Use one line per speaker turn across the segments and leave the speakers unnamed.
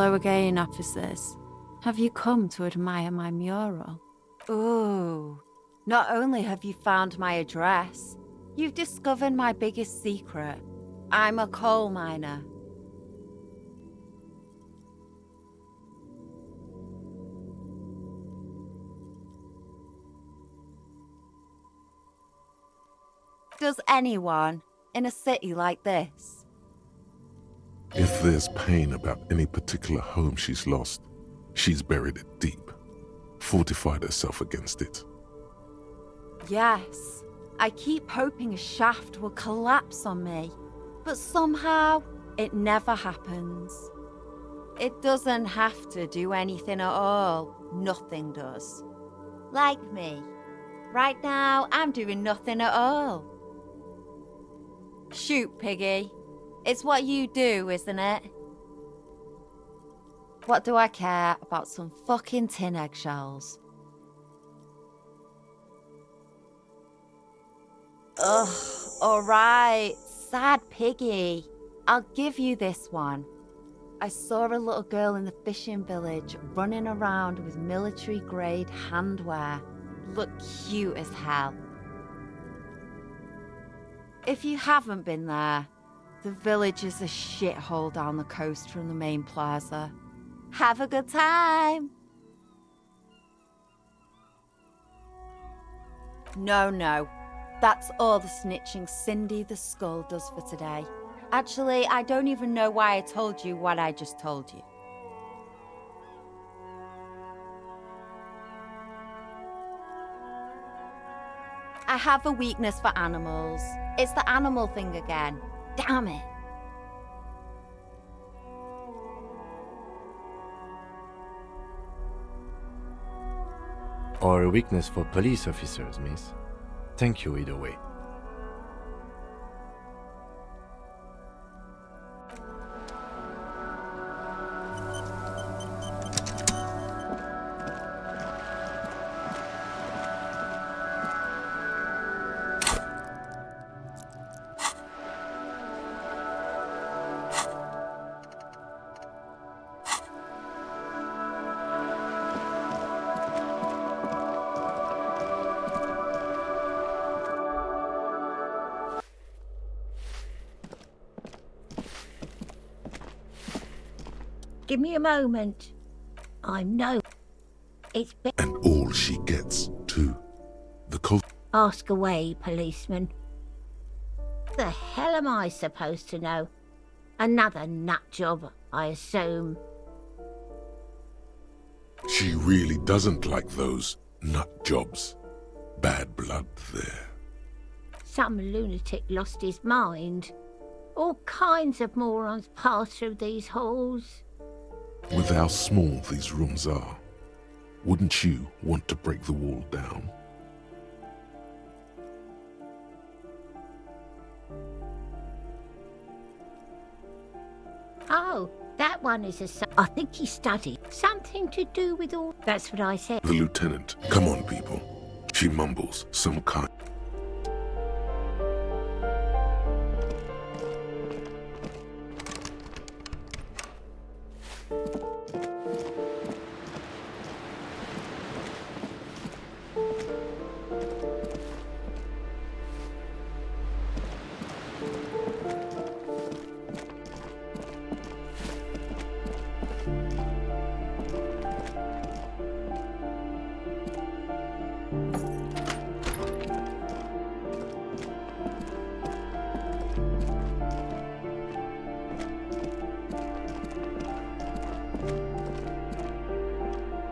Hello again, officers. Have you come to admire my mural? Ooh, not only have you found my address, you've discovered my biggest secret. I'm a coal miner. Does anyone in a city like this?
If there's pain about any particular home she's lost, she's buried it deep, fortified herself against it.
Yes, I keep hoping a shaft will collapse on me, but somehow it never happens. It doesn't have to do anything at all. Nothing does. Like me. Right now, I'm doing nothing at all. Shoot, Piggy. It's what you do, isn't it? What do I care about some fucking tin eggshells? Ugh, alright, sad Piggy. I'll give you this one. I saw a little girl in the fishing village running around with military-grade handwear. Looked cute as hell. If you haven't been there, the village is a shithole down the coast from the main plaza. Have a good time! No. That's all the snitching Cindy the Skull does for today. Actually, I don't even know why I told you what I just told you. I have a weakness for animals. It's the animal thing again. Damn it.
Or a weakness for police officers, miss. Thank you either way.
Give me a moment. I'm no. It's been.
And all she gets, too. The cult.
Ask away, policeman. The hell am I supposed to know? Another nut job, I assume.
She really doesn't like those nut jobs. Bad blood there.
Some lunatic lost his mind. All kinds of morons pass through these halls.
With how small these rooms are, wouldn't you want to break the wall down?
Oh, that one is I think he studied. Something to do with all... That's what I said.
The lieutenant. Come on, people. She mumbles some kind.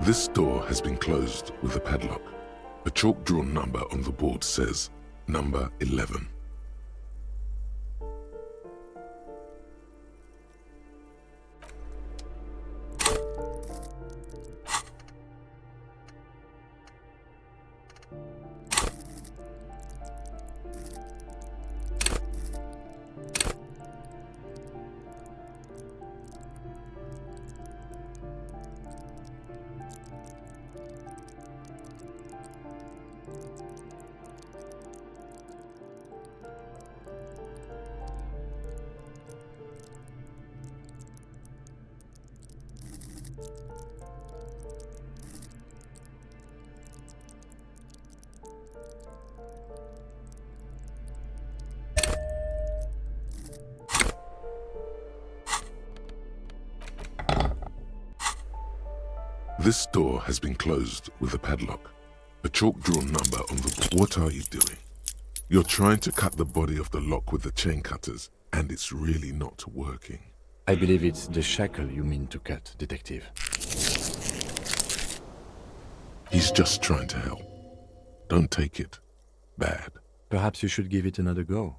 This door has been closed with a padlock. A chalk-drawn number on the board says, number 11. This door has been closed with a padlock. A chalk-drawn number on the... What are you doing? You're trying to cut the body of the lock with the chain cutters, and it's really not working.
I believe it's the shackle you mean to cut, Detective.
He's just trying to help. Don't take it bad.
Perhaps you should give it another go.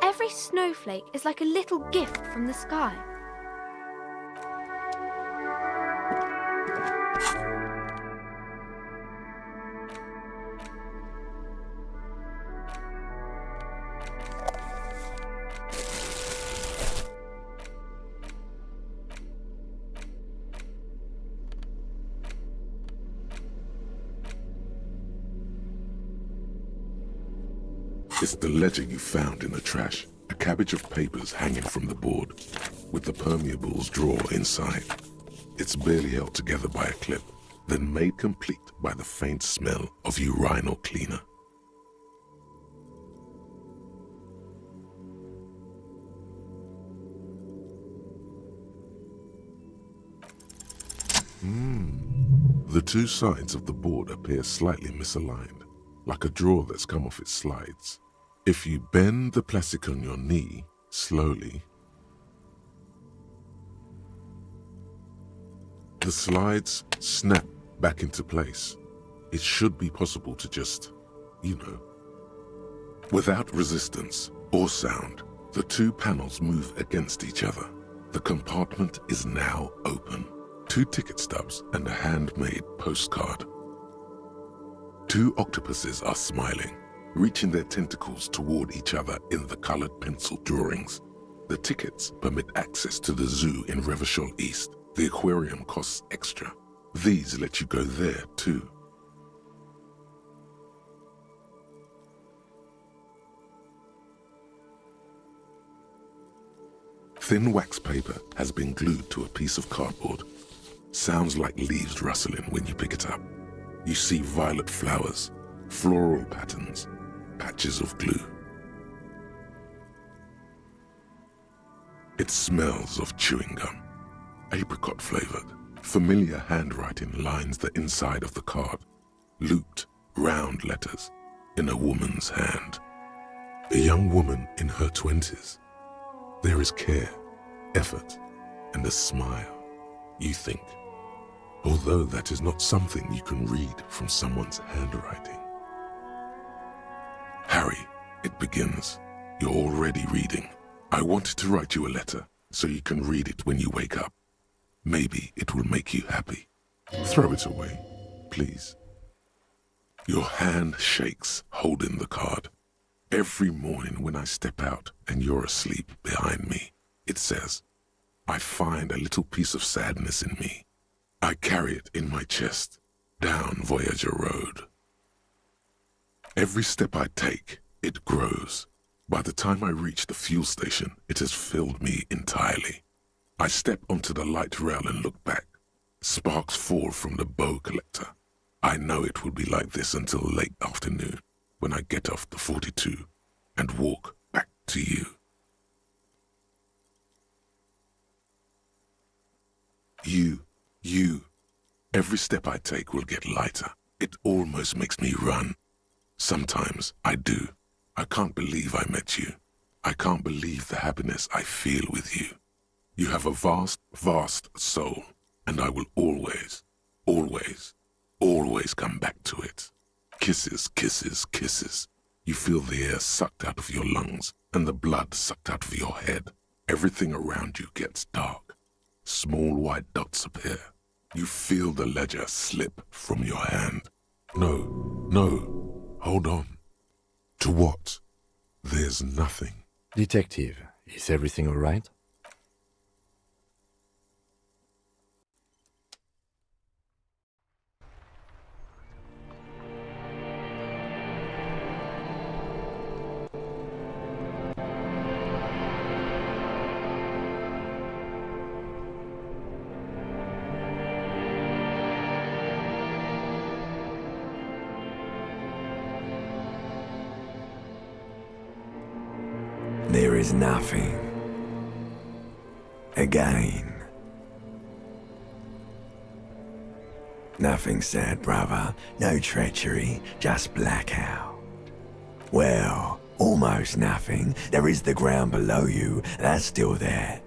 Every snowflake is like a little gift from the sky.
It's the ledger you found in the trash. A cabbage of papers hanging from the board, with the permeables drawer inside. It's barely held together by a clip, then made complete by the faint smell of urinal cleaner. The two sides of the board appear slightly misaligned, like a drawer that's come off its slides. If you bend the plastic on your knee slowly, the slides snap back into place. It should be possible to just, without resistance or sound, the two panels move against each other. The compartment is now open. 2 ticket stubs and a handmade postcard. 2 octopuses are smiling, reaching their tentacles toward each other in the colored pencil drawings. The tickets permit access to the zoo in Revershall East. The aquarium costs extra. These let you go there too. Thin wax paper has been glued to a piece of cardboard. Sounds like leaves rustling when you pick it up. You see violet flowers, floral patterns, patches of glue. It smells of chewing gum, apricot flavored. Familiar handwriting lines the inside of the card, looped, round letters in a woman's hand. A young woman in her 20s. There is care, effort, and a smile, you think, although that is not something you can read from someone's handwriting. Harry, it begins. You're already reading. I wanted to write you a letter so you can read it when you wake up. Maybe it will make you happy. Throw it away, please. Your hand shakes holding the card. Every morning when I step out and you're asleep behind me, it says, I find a little piece of sadness in me. I carry it in my chest, down Voyager Road. Every step I take, it grows. By the time I reach the fuel station, it has filled me entirely. I step onto the light rail and look back. Sparks fall from the bow collector. I know it will be like this until late afternoon, when I get off the 42 and walk back to you. You. Every step I take will get lighter. It almost makes me run. Sometimes I do. I can't believe I met you. I can't believe the happiness I feel with you. You have a vast, vast soul, and I will always, always, always come back to it. Kisses, kisses, kisses. You feel the air sucked out of your lungs and the blood sucked out of your head. Everything around you gets dark. Small white dots appear. You feel the ledger slip from your hand. No, hold on. To what? There's nothing.
Detective, is everything all right?
There is nothing. Again. Nothing sad, brother. No treachery, just blackout. Well, almost nothing. There is the ground below you, that's still there.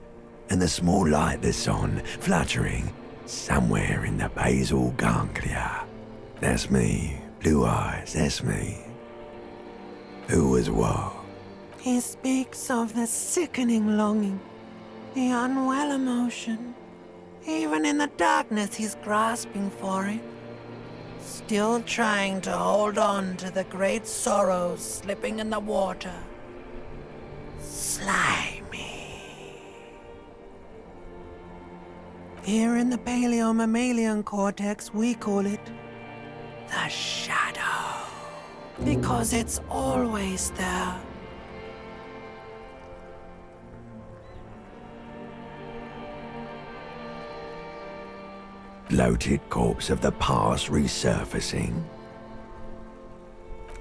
And the small light that's on, fluttering, somewhere in the basal ganglia. That's me. Blue eyes, that's me. Who was what?
He speaks of the sickening longing, the unwell emotion. Even in the darkness, he's grasping for it. Still trying to hold on to the great sorrows slipping in the water. Slimy. Here in the paleo-mammalian cortex, we call it the shadow. Because it's always there.
Bloated corpse of the past resurfacing.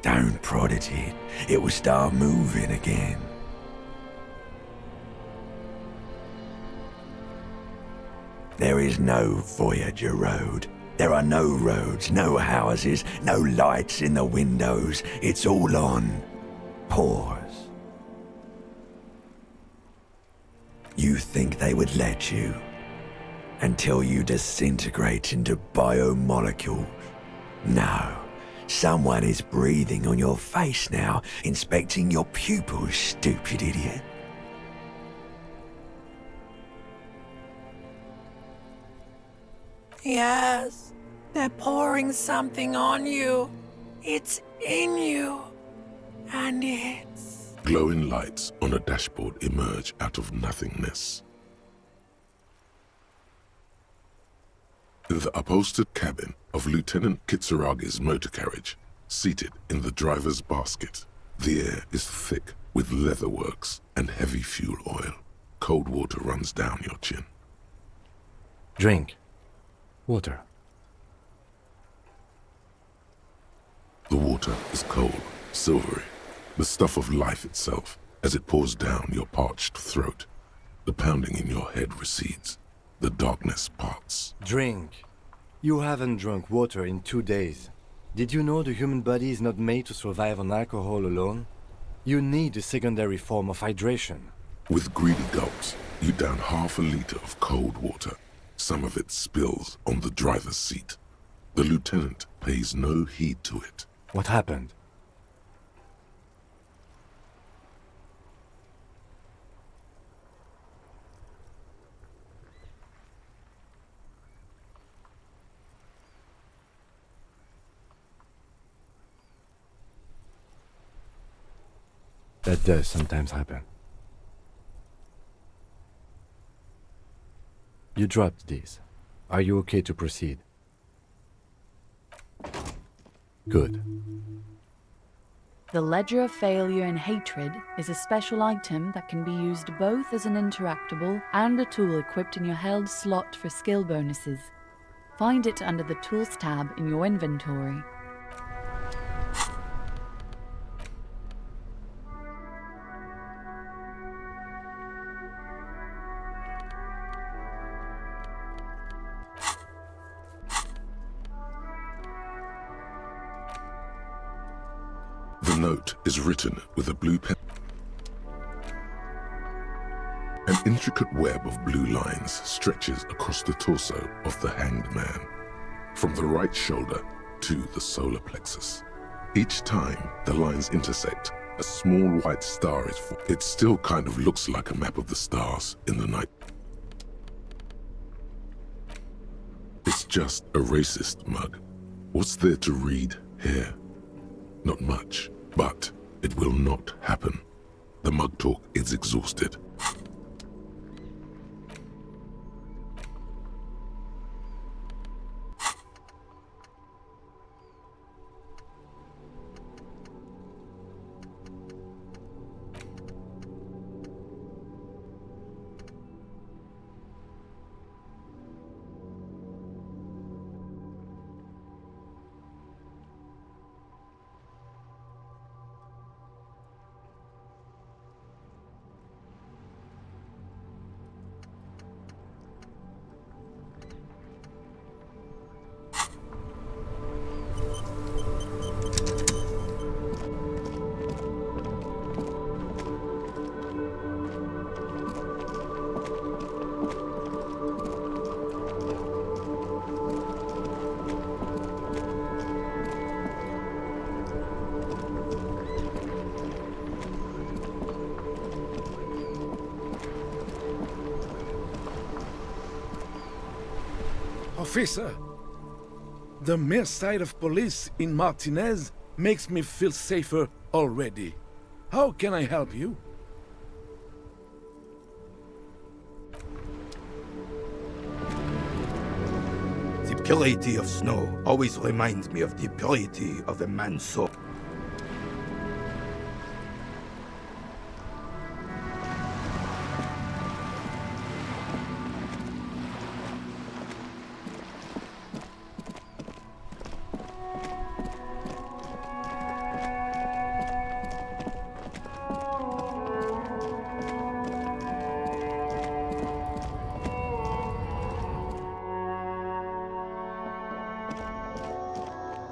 Don't prod at it. It will start moving again. There is no Voyager Road. There are no roads, no houses, no lights in the windows. It's all on pause. You think they would let you? Until you disintegrate into biomolecules. No, someone is breathing on your face now, inspecting your pupils, stupid idiot.
Yes, they're pouring something on you. It's in you. And it's
Glowing lights on a dashboard emerge out of nothingness. In the upholstered cabin of Lieutenant Kitsuragi's motor carriage, seated in the driver's basket, the air is thick with leatherworks and heavy fuel oil. Cold water runs down your chin.
Drink. Water.
The water is cold, silvery, the stuff of life itself as it pours down your parched throat. The pounding in your head recedes. The darkness parts.
Drink. You haven't drunk water in 2 days. Did you know the human body is not made to survive on alcohol alone? You need a secondary form of hydration.
With greedy gulps, you down half a liter of cold water. Some of it spills on the driver's seat. The lieutenant pays no heed to it.
What happened? That does sometimes happen. You dropped these. Are you okay to proceed? Good.
The Ledger of Failure and Hatred is a special item that can be used both as an interactable and a tool equipped in your held slot for skill bonuses. Find it under the Tools tab in your inventory.
The note is written with a blue pen. An intricate web of blue lines stretches across the torso of the hanged man, from the right shoulder to the solar plexus. Each time the lines intersect, a small white star is formed. It still kind of looks like a map of the stars in the night. It's just a racist mug. What's there to read here? Not much, but it will not happen. The mug talk is exhausted.
Officer, the mere sight of police in Martinez makes me feel safer already. How can I help you?
The purity of snow always reminds me of the purity of a man's soul.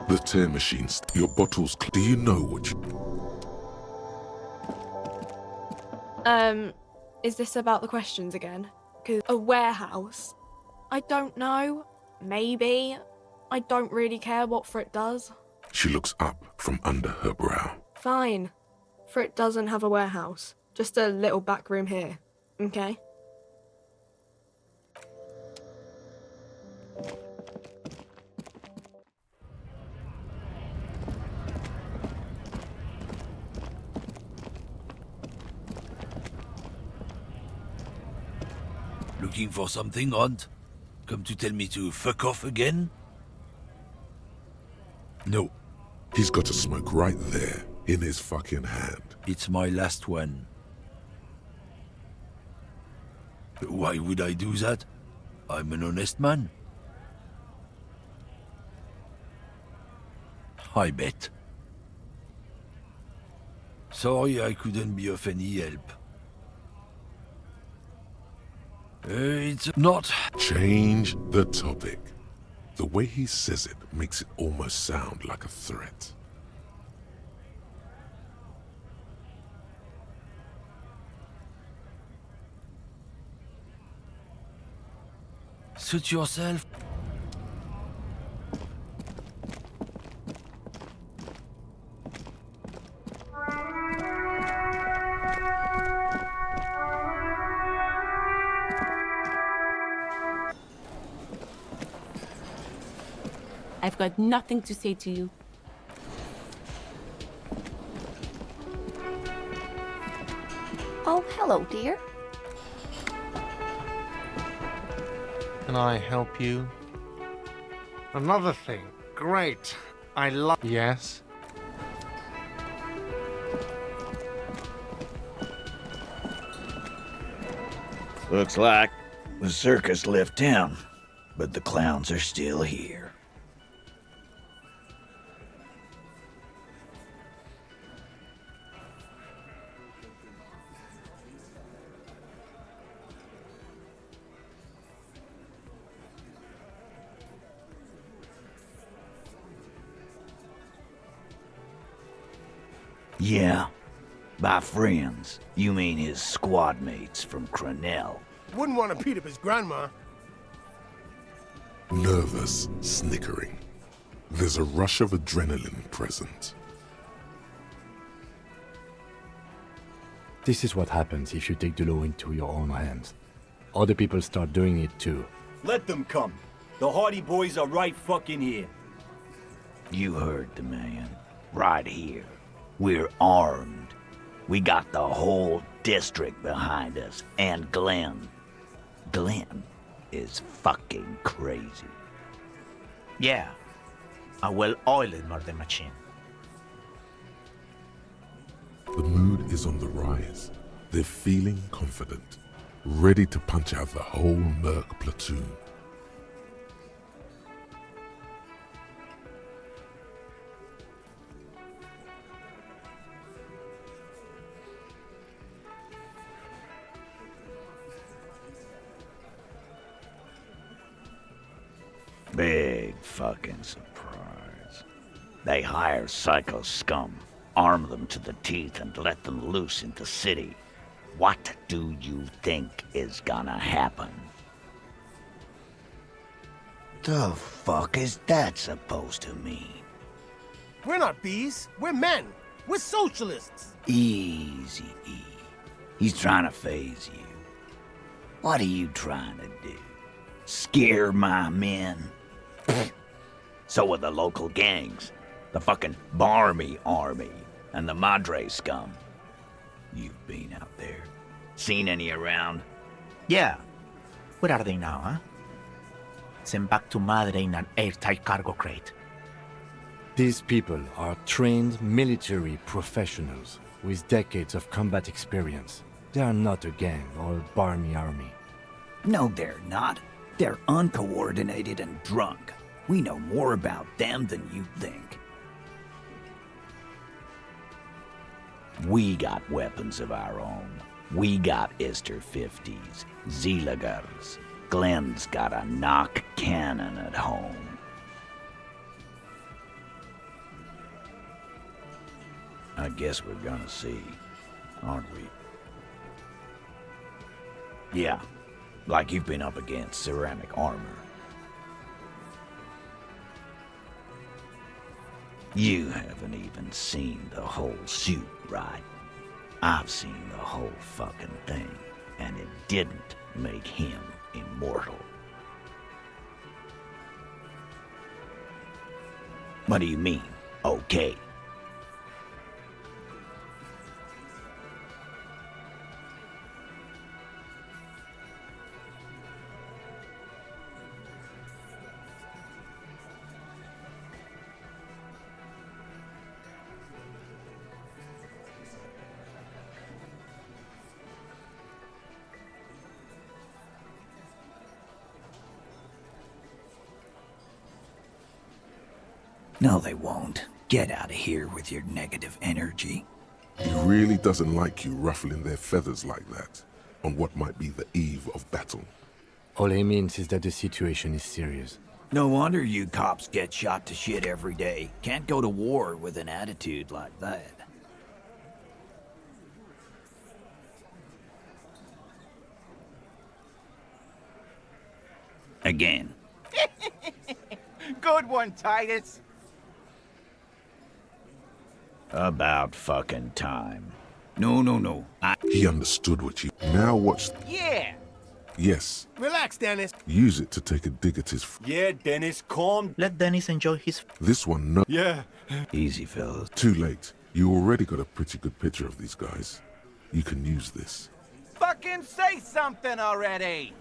The tear machines, your bottles. Do you know what you...
Is this about the questions again? 'Cause a warehouse? I don't know. Maybe. I don't really care what Frit does.
She looks up from under her brow.
Fine. Frit doesn't have a warehouse. Just a little back room here. Okay?
Looking for something, Hunt? Come to tell me to fuck off again? No,
He's got a smoke right there, in his fucking hand.
it's my last one. Why would I do that? I'm an honest man. I bet. Sorry I couldn't be of any help. It's not...
Change the topic. The way he says it makes it almost sound like a threat.
Suit yourself.
I've got nothing to say to you.
Oh, hello, dear.
Can I help you? Another thing. Great. I love. Yes?
Looks like the circus left town, but the clowns are still here. Yeah, by friends, you mean his squad mates from Cronell.
Wouldn't want to beat up his grandma.
Nervous, snickering. There's a rush of adrenaline present.
This is what happens if you take the law into your own hands. Other people start doing it too.
Let them come. The Hardy Boys are right fucking here.
You heard the man. Right here. We're armed. We got the whole district behind us. And Glenn. Glenn is fucking crazy.
Yeah. A well-oiled murder machine.
The mood is on the rise. They're feeling confident, ready to punch out the whole Merc platoon.
Big fucking surprise. They hire psycho scum, arm them to the teeth, and let them loose in the city. What do you think is gonna happen? The fuck is that supposed to mean?
We're not bees. We're men. We're socialists.
Easy, E. He's trying to phase you. What are you trying to do? Scare my men? So are the local gangs. The fucking Barmy Army and the Madre scum. You've been out there. Seen any around?
Yeah. Where are they now, huh? Sent back to Madre in an airtight cargo crate.
These people are trained military professionals with decades of combat experience. They are not a gang or a Barmy army.
No, they're not. They're uncoordinated and drunk. We know more about them than you think. We got weapons of our own. We got Ister 50s, Zeelagers. Glenn's got a knock cannon at home. I guess we're gonna see, aren't we? Yeah, like you've been up against ceramic armor. You haven't even seen the whole suit, right? I've seen the whole fucking thing, and it didn't make him immortal. What do you mean, okay? No, they won't. Get out of here with your negative energy.
He really doesn't like you ruffling their feathers like that, on what might be the eve of battle.
All he means is that the situation is serious.
No wonder you cops get shot to shit every day. Can't go to war with an attitude like that. Again.
Good one, Titus.
About fucking time. No.
He understood what you... Now watch...
Yeah.
Yes.
Relax, Dennis.
Use it to take a dig at his...
Yeah, Dennis, calm.
Let Dennis enjoy his...
This one, no...
Yeah.
Easy, fellas.
Too late. You already got a pretty good picture of these guys. You can use this.
Fucking say something already!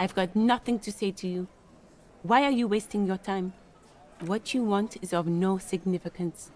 I've got nothing to say to you. Why are you wasting your time? What you want is of no significance.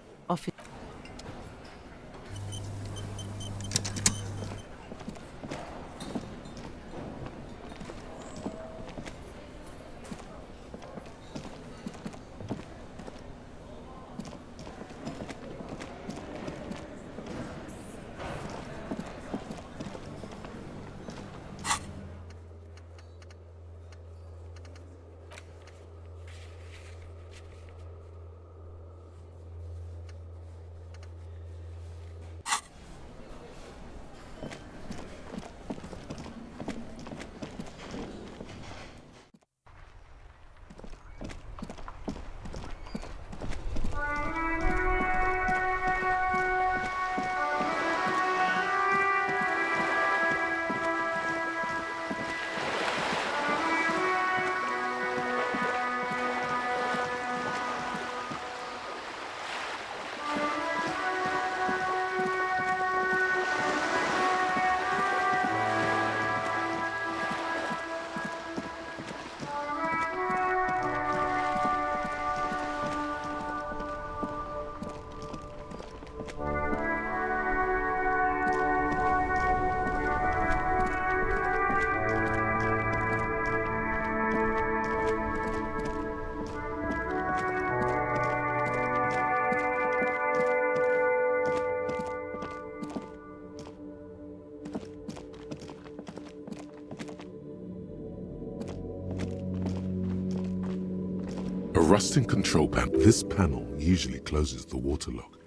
A rusting control panel. This panel usually closes the water lock.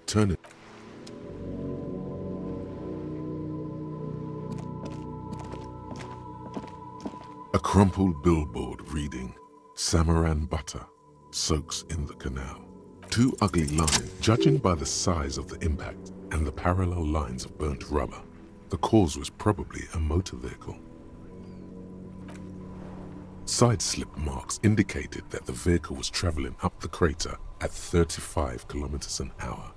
Turn it. A crumpled billboard reading, Samaran butter soaks in the canal. Two ugly lines. Judging by the size of the impact and the parallel lines of burnt rubber, the cause was probably a motor vehicle. Side slip marks indicated that the vehicle was traveling up the crater at 35 kilometers an hour.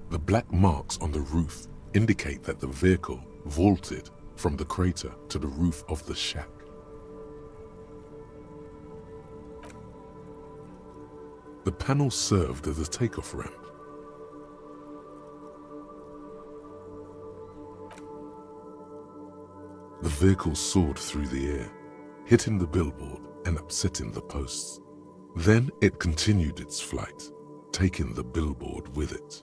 The black marks on the roof indicate that the vehicle vaulted from the crater to the roof of the shack. The panel served as a takeoff ramp. The vehicle soared through the air, hitting the billboard and upsetting the posts. Then it continued its flight, taking the billboard with it.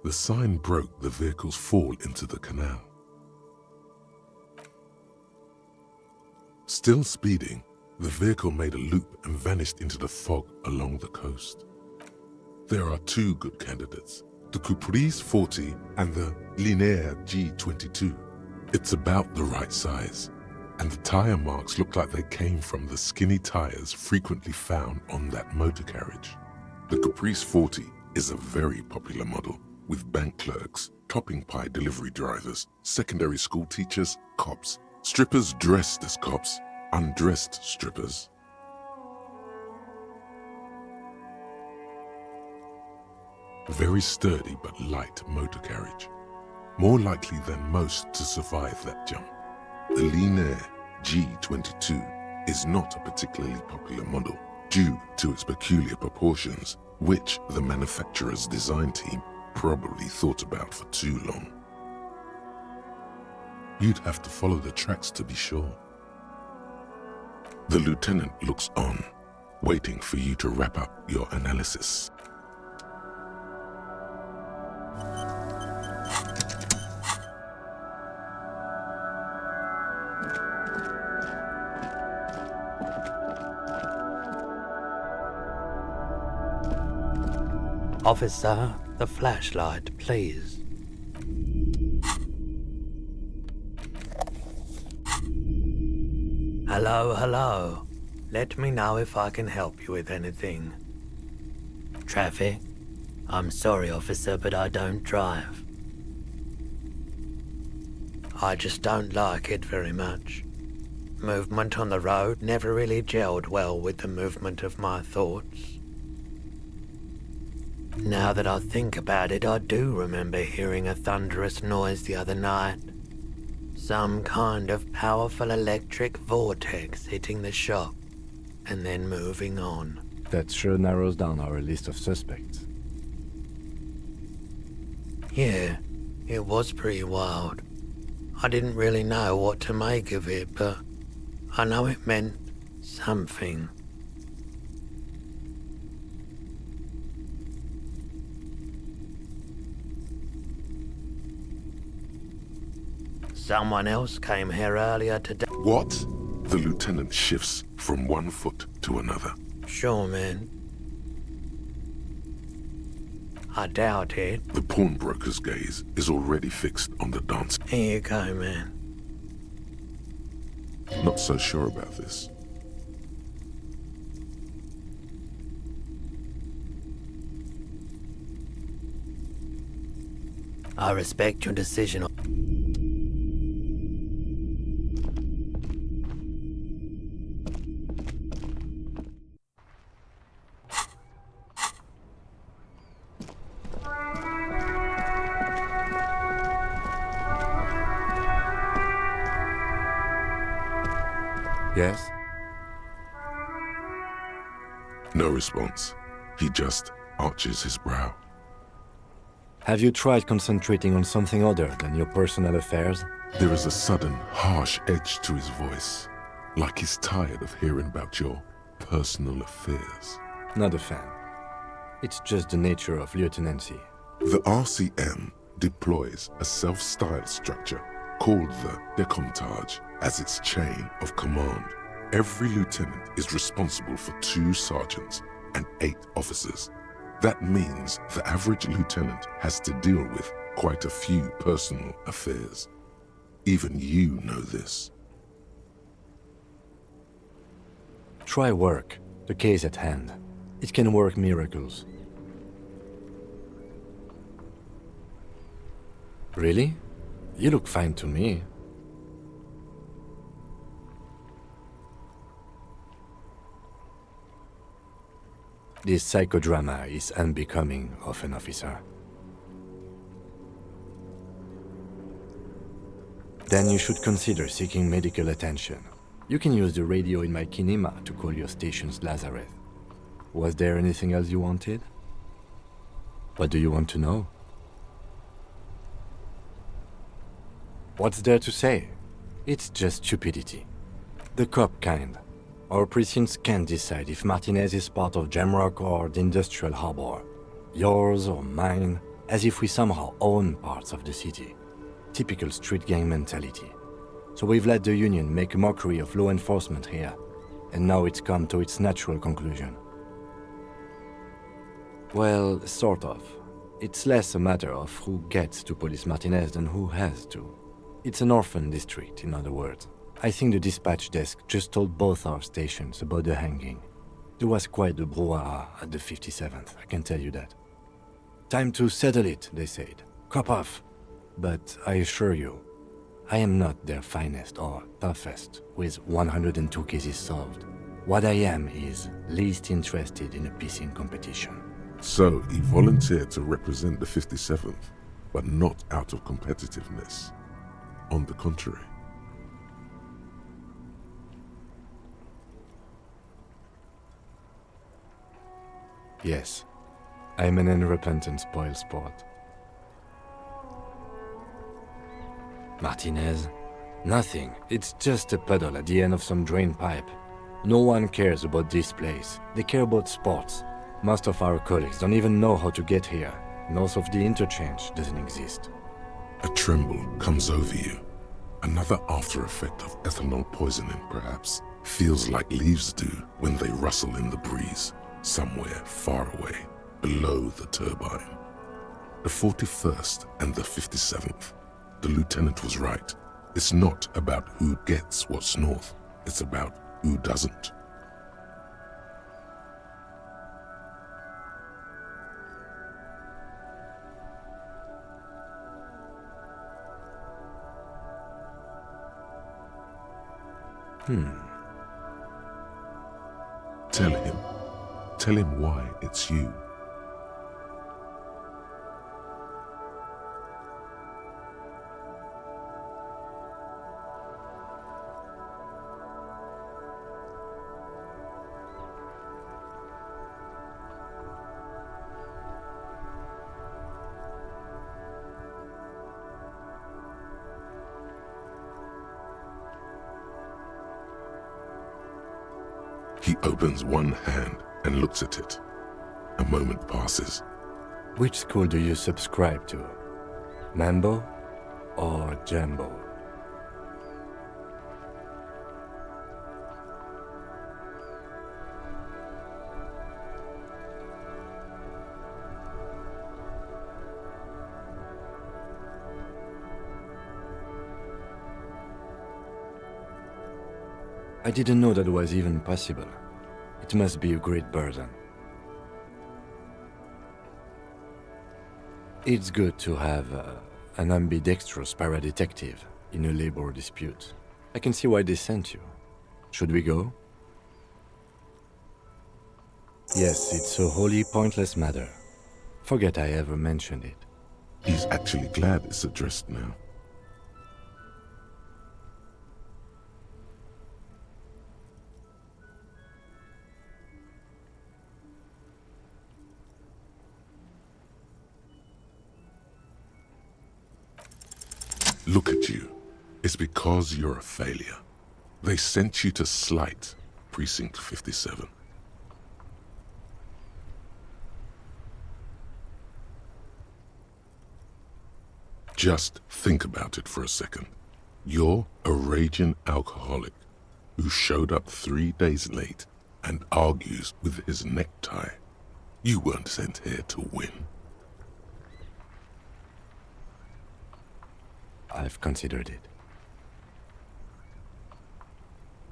The sign broke the vehicle's fall into the canal. Still speeding, the vehicle made a loop and vanished into the fog along the coast. There are two good candidates, the Caprice 40 and the Linear G22. It's about the right size, and the tire marks look like they came from the skinny tires frequently found on that motor carriage. The Caprice 40 is a very popular model, with bank clerks, topping pie delivery drivers, secondary school teachers, cops, strippers dressed as cops, undressed strippers. Very sturdy but light motor carriage. more likely than most to survive that jump. The Linear G22 is not a particularly popular model due to its peculiar proportions, which the manufacturer's design team probably thought about for too long. You'd have to follow the tracks to be sure. The lieutenant looks on, waiting for you to wrap up your analysis.
Officer, the flashlight, please. Hello. Let me know if I can help you with anything. Traffic? I'm sorry, officer, but I don't drive. I just don't like it very much. Movement on the road never really gelled well with the movement of my thoughts. Now that I think about it, I do remember hearing a thunderous noise the other night. Some kind of powerful electric vortex hitting the shop, and then moving on.
That sure narrows down our list of suspects.
Yeah, it was pretty wild. I didn't really know what to make of it, but I know it meant something. Someone else came here earlier today.
What? The lieutenant shifts from one foot to another.
Sure, man. I doubt it.
The pawnbroker's gaze is already fixed on the dance.
Here you go, man.
Not so sure about this.
I respect your decision.
Yes?
No response. He just arches his brow.
Have you tried concentrating on something other than your personal affairs?
There is a sudden, harsh edge to his voice, like he's tired of hearing about your personal affairs.
Not a fan. It's just the nature of lieutenancy.
The RCM deploys a self-styled structure called the décomptage as its chain of command. Every lieutenant is responsible for 2 sergeants and 8 officers. That means the average lieutenant has to deal with quite a few personal affairs. Even you know this.
Try work, the case at hand. It can work miracles. Really? You look fine to me. This psychodrama is unbecoming of an officer. Then you should consider seeking medical attention. You can use the radio in my kinema to call your station's Lazareth. Was there anything else you wanted? What do you want to know? What's there to say? It's just stupidity. The cop kind. Our precincts can't decide if Martinez is part of Jamrock or the Industrial Harbor. Yours or mine, as if we somehow own parts of the city. Typical street gang mentality. So we've let the Union make a mockery of law enforcement here, and now it's come to its natural conclusion. Well, sort of. It's less a matter of who gets to police Martinez than who has to. It's an orphan district, in other words. I think the dispatch desk just told both our stations about the hanging. There was quite the brouhaha at the 57th, I can tell you that. Time to settle it, they said. Cop off. But I assure you, I am not their finest or toughest, with 102 cases solved. What I am is least interested in a pissing competition.
So he volunteered to represent the 57th. but not out of competitiveness. On the contrary.
Yes, I'm an unrepentant spoilsport. Martinez? Nothing. It's just a puddle at the end of some drain pipe. No one cares about this place. They care about sports. Most of our colleagues don't even know how to get here. North of the interchange doesn't exist.
A tremble comes over you. Another after effect of ethanol poisoning, perhaps. Feels like leaves do when they rustle in the breeze, somewhere far away, below the turbine. The 41st and the 57th. The lieutenant was right. It's not about who gets what's north. It's about who doesn't. Tell him. Tell him why it's you. He opens one hand and looks at it. A moment passes.
Which school do you subscribe to? Mambo or Jambo? I didn't know that was even possible. It must be a great burden. It's good to have an ambidextrous paradetective in a labor dispute. I can see why they sent you. Should we go? Yes, it's a wholly pointless matter. Forget I ever mentioned it.
He's actually glad it's addressed now. Look at you. It's because you're a failure. They sent you to slight Precinct 57. Just think about it for a second. You're a raging alcoholic who showed up 3 days late and argues with his necktie. You weren't sent here to win.
I've considered it.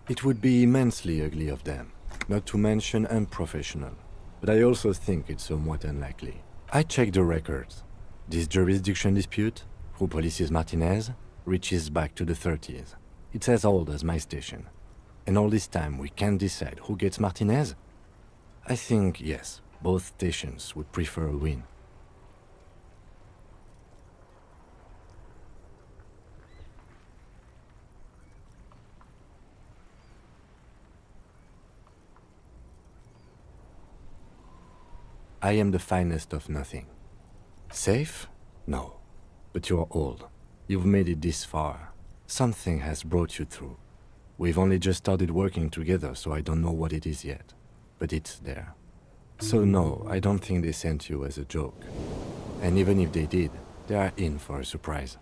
It would be immensely ugly of them, not to mention unprofessional, but I also think it's somewhat unlikely. I checked the records. This jurisdiction dispute, who polices Martinez, reaches back to the 30s. It's as old as my station. And all this time we can't decide who gets Martinez? I think, yes, both stations would prefer a win. I am the finest of nothing. Safe? No. But you're old. You've made it this far. Something has brought you through. We've only just started working together, so I don't know what it is yet. But it's there. So no, I don't think they sent you as a joke. And even if they did, they are in for a surprise.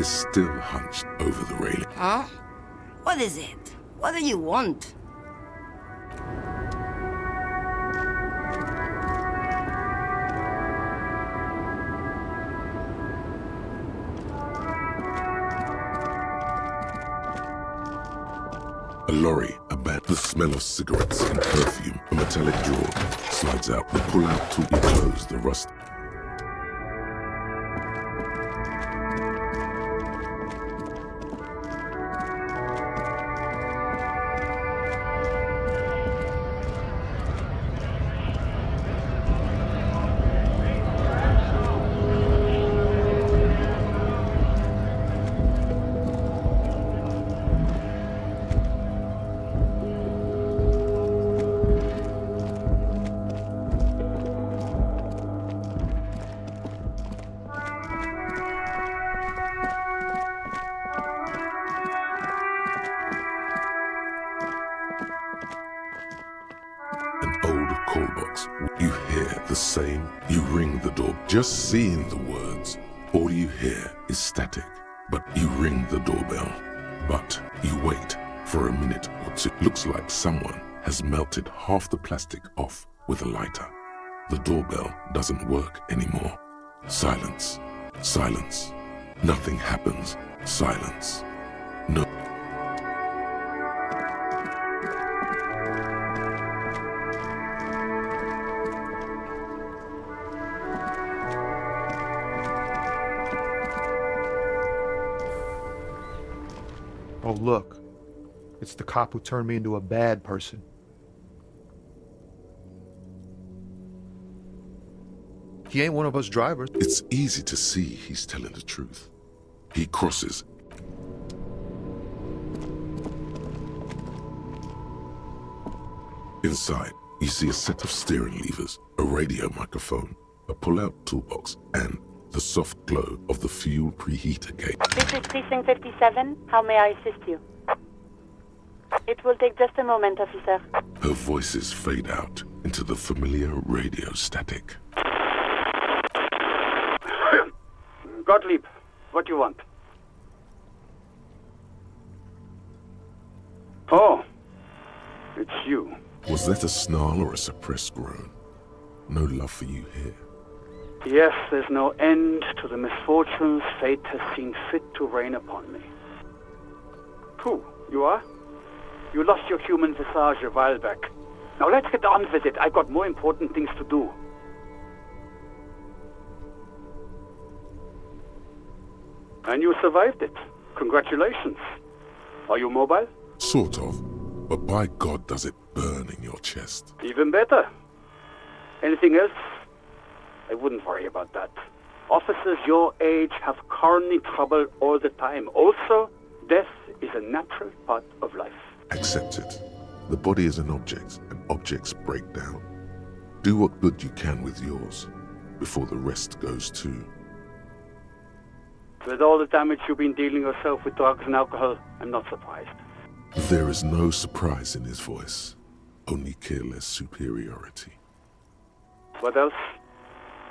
is still hunched over the railing.
Huh? What is it? What do you want?
A lorry, the smell of cigarettes and perfume, a metallic drawer slides out. The pull-out tool close the rust. Call box. You hear the same. You ring the door. Just seeing the words. All you hear is static. But you ring the doorbell. But you wait for a minute or two. Looks like someone has melted half the plastic off with a lighter. The doorbell doesn't work anymore. Silence. Silence. Nothing happens. Silence. No.
Oh, look. It's the cop who turned me into a bad person. He ain't one of us drivers.
It's easy to see he's telling the truth. He crosses. Inside, you see a set of steering levers, a radio microphone, a pull-out toolbox, and the soft glow of the fuel preheater gate.
This is Precinct 57. How may I assist you? It will take just a moment, officer.
Her voices fade out into the familiar radio static.
Gottlieb, what do you want? Oh, it's you.
Was that a snarl or a suppressed groan? No love for you here.
Yes, there's no end to the misfortunes fate has seen fit to rain upon me. Who, you are? You lost your human visage a while back. Now let's get on with it. I've got more important things to do. And you survived it. Congratulations. Are you mobile?
Sort of. But by God, does it burn in your chest.
Even better. Anything else? I wouldn't worry about that. Officers your age have coronary trouble all the time. Also, death is a natural part of life.
Accept it. The body is an object, and objects break down. Do what good you can with yours, before the rest goes too.
With all the damage you've been dealing yourself with drugs and alcohol, I'm not surprised.
There is no surprise in his voice, only careless superiority.
What else?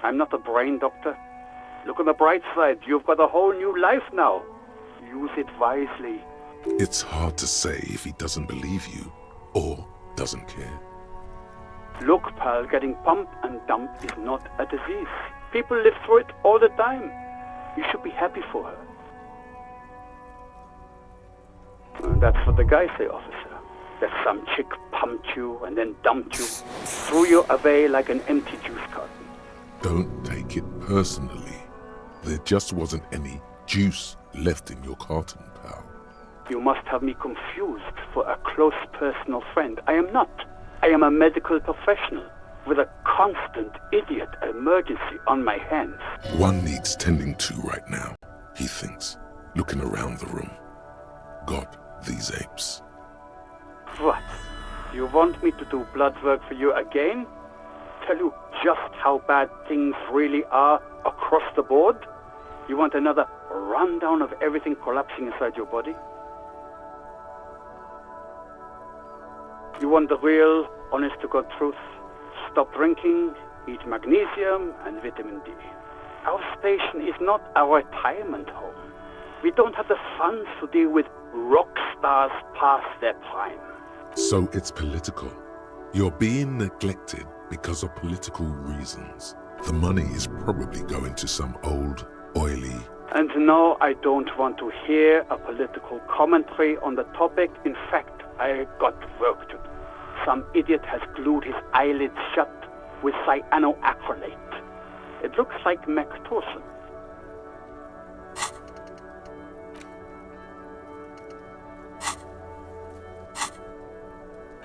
I'm not a brain doctor. Look on the bright side. You've got a whole new life now. Use it wisely.
It's hard to say if he doesn't believe you, or doesn't care.
Look, pal, getting pumped and dumped is not a disease. People live through it all the time. You should be happy for her. And that's what the guys say, officer. That some chick pumped you and then dumped you, threw you away like an empty juice carton.
Don't take it personally. There just wasn't any juice left in your carton, pal.
You must have me confused for a close personal friend. I am not. I am a medical professional with a constant idiot emergency on my hands.
One needs tending to right now, he thinks, looking around the room. God, these apes.
What? You want me to do blood work for you again? Tell you just how bad things really are across the board? You want another rundown of everything collapsing inside your body? You want the real, honest-to-God truth? Stop drinking, eat magnesium and vitamin D. Our station is not a retirement home. We don't have the funds to deal with rock stars past their prime.
So it's political. You're being neglected because of political reasons. The money is probably going to some old, oily...
And no, I don't want to hear a political commentary on the topic. In fact, I got work to do. Some idiot has glued his eyelids shut with cyanoacrylate. It looks like Mactorson.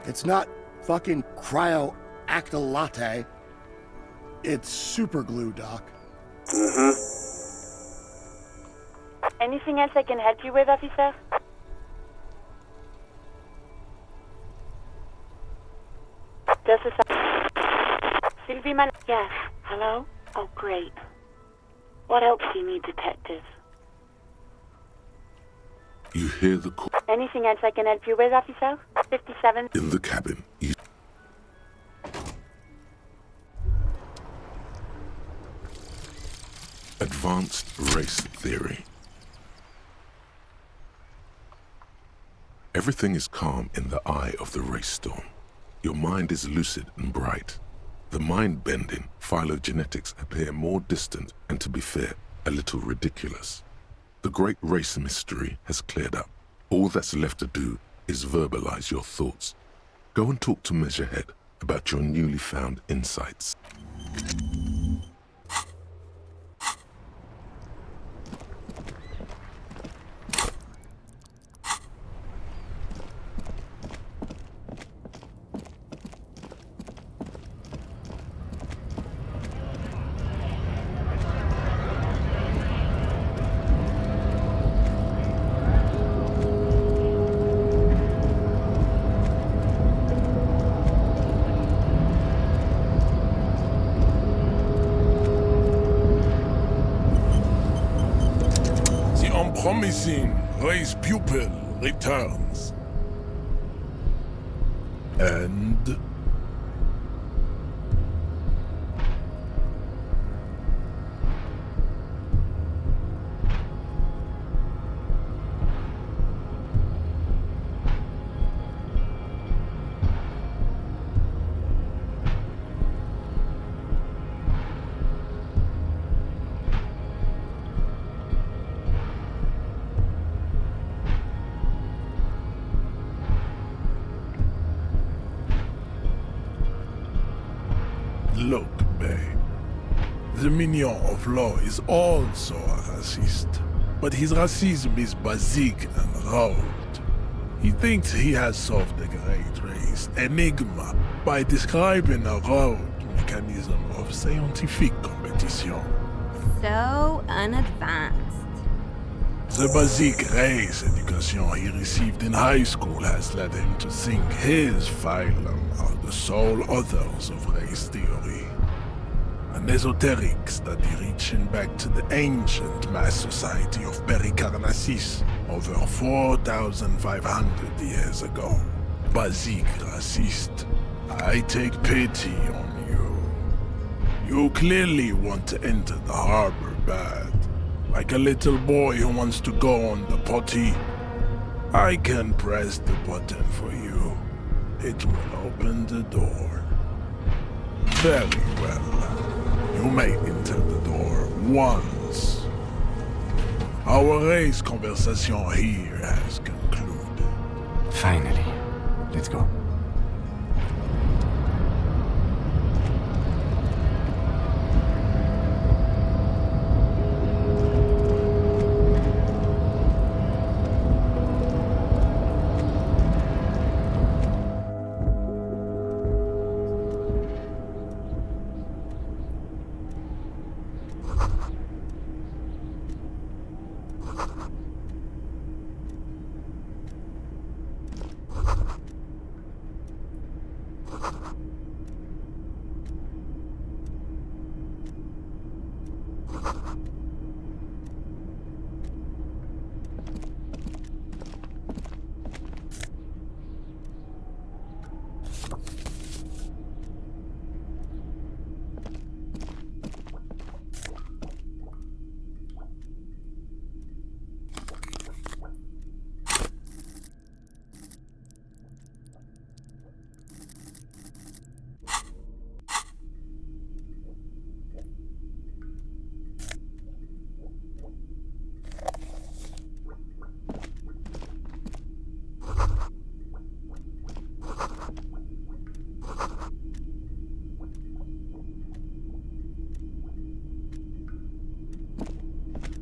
It's not fucking cryoactylate. It's super glue, Doc.
Mm-hmm.
Anything else I can help you with, officer? Just a second. Sylvie Mal... Yes. Hello? Oh, great. What else do you need, detective?
You hear the call.
Anything else I can help you with, officer? 57.
In the cabin, you... Advanced race theory. Everything is calm in the eye of the race storm. Your mind is lucid and bright. The mind-bending phylogenetics appear more distant and, to be fair, a little ridiculous. The great race mystery has cleared up. All that's left to do is verbalize your thoughts. Go and talk to Measurehead about your newly found insights.
Promising race pupil returns. And... Look, babe. The minion of law is also a racist. But his racism is basic and road. He thinks he has solved the great race enigma by describing a road mechanism of scientific competition.
So unadvanced.
The basic race education he received in high school has led him to think his phylum are the sole authors of race theory. An esoteric study reaching back to the ancient mass society of Pericarnassus over 4,500 years ago. Basic racist, I take pity on you. You clearly want to enter the harbor bad. Like a little boy who wants to go on the potty. I can press the button for you. It will open the door. Very well. You may enter the door once. Our race conversation here has concluded.
Finally. Let's go.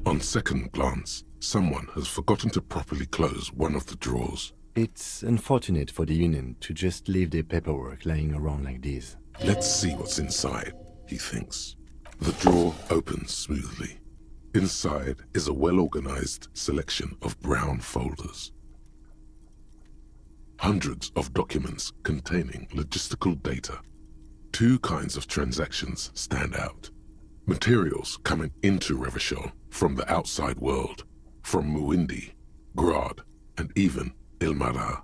On second glance, someone has forgotten to properly close one of the drawers.
It's unfortunate for the Union to just leave their paperwork lying around like this.
Let's see what's inside, he thinks. The drawer opens smoothly. Inside is a well-organized selection of brown folders. Hundreds of documents containing logistical data. Two kinds of transactions stand out. Materials coming into Revachol from the outside world, from Muindi, Grad, and even Ilmara.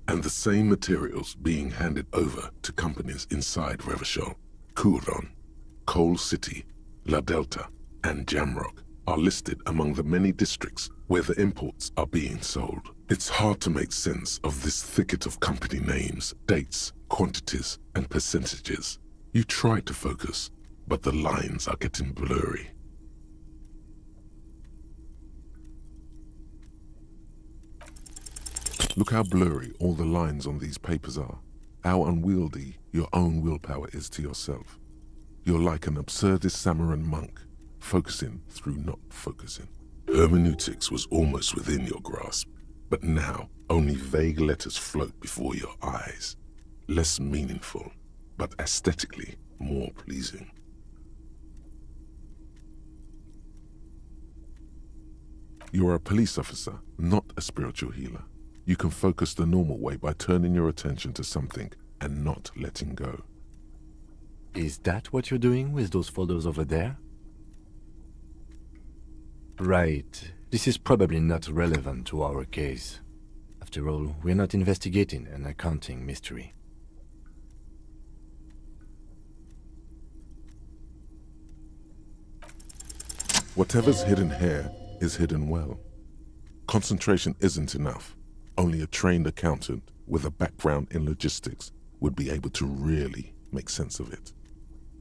And the same materials being handed over to companies inside Revachol, Couron, Coal City, La Delta, and Jamrock are listed among the many districts where the imports are being sold. It's hard to make sense of this thicket of company names, dates, quantities, and percentages. You try to focus, but the lines are getting blurry. Look how blurry all the lines on these papers are. How unwieldy your own willpower is to yourself. You're like an absurdist Samaran monk, focusing through not focusing. Hermeneutics was almost within your grasp, but now only vague letters float before your eyes. Less meaningful, but aesthetically more pleasing. You're a police officer, not a spiritual healer. You can focus the normal way by turning your attention to something and not letting go.
Is that what you're doing with those folders over there? Right. This is probably not relevant to our case. After all, we're not investigating an accounting mystery.
Whatever's hidden here is hidden well. Concentration isn't enough. Only a trained accountant with a background in logistics would be able to really make sense of it.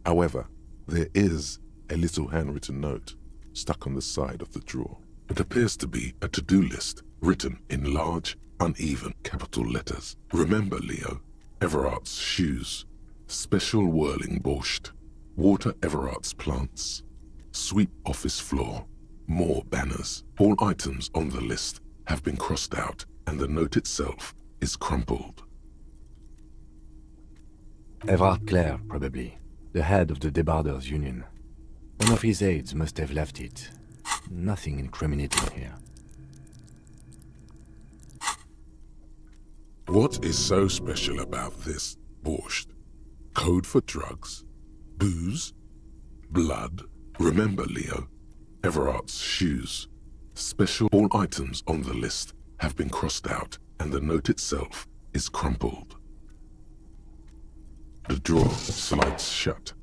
However, there is a little handwritten note stuck on the side of the drawer. It appears to be a to-do list written in large, uneven capital letters. Remember, Leo, Everard's shoes, special whirling borscht, water Everard's plants, sweep office floor, more banners. All items on the list have been crossed out, and the note itself is crumpled.
Everard Clare, probably. the head of the Debarders Union. One of his aides must have left it. Nothing incriminating here.
What is so special about this borscht? Code for drugs? Booze? Blood? Remember, Leo, Everart's shoes. Special all items on the list have been crossed out, and the note itself is crumpled. The drawer slides shut.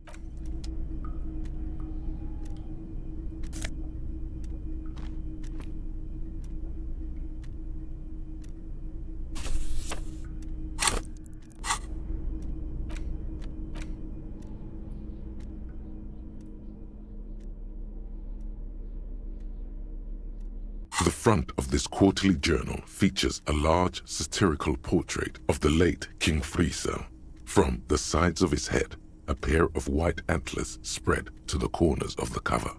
The front of this quarterly journal features a large satirical portrait of the late King Friesel. From the sides of his head, a pair of white antlers spread to the corners of the cover.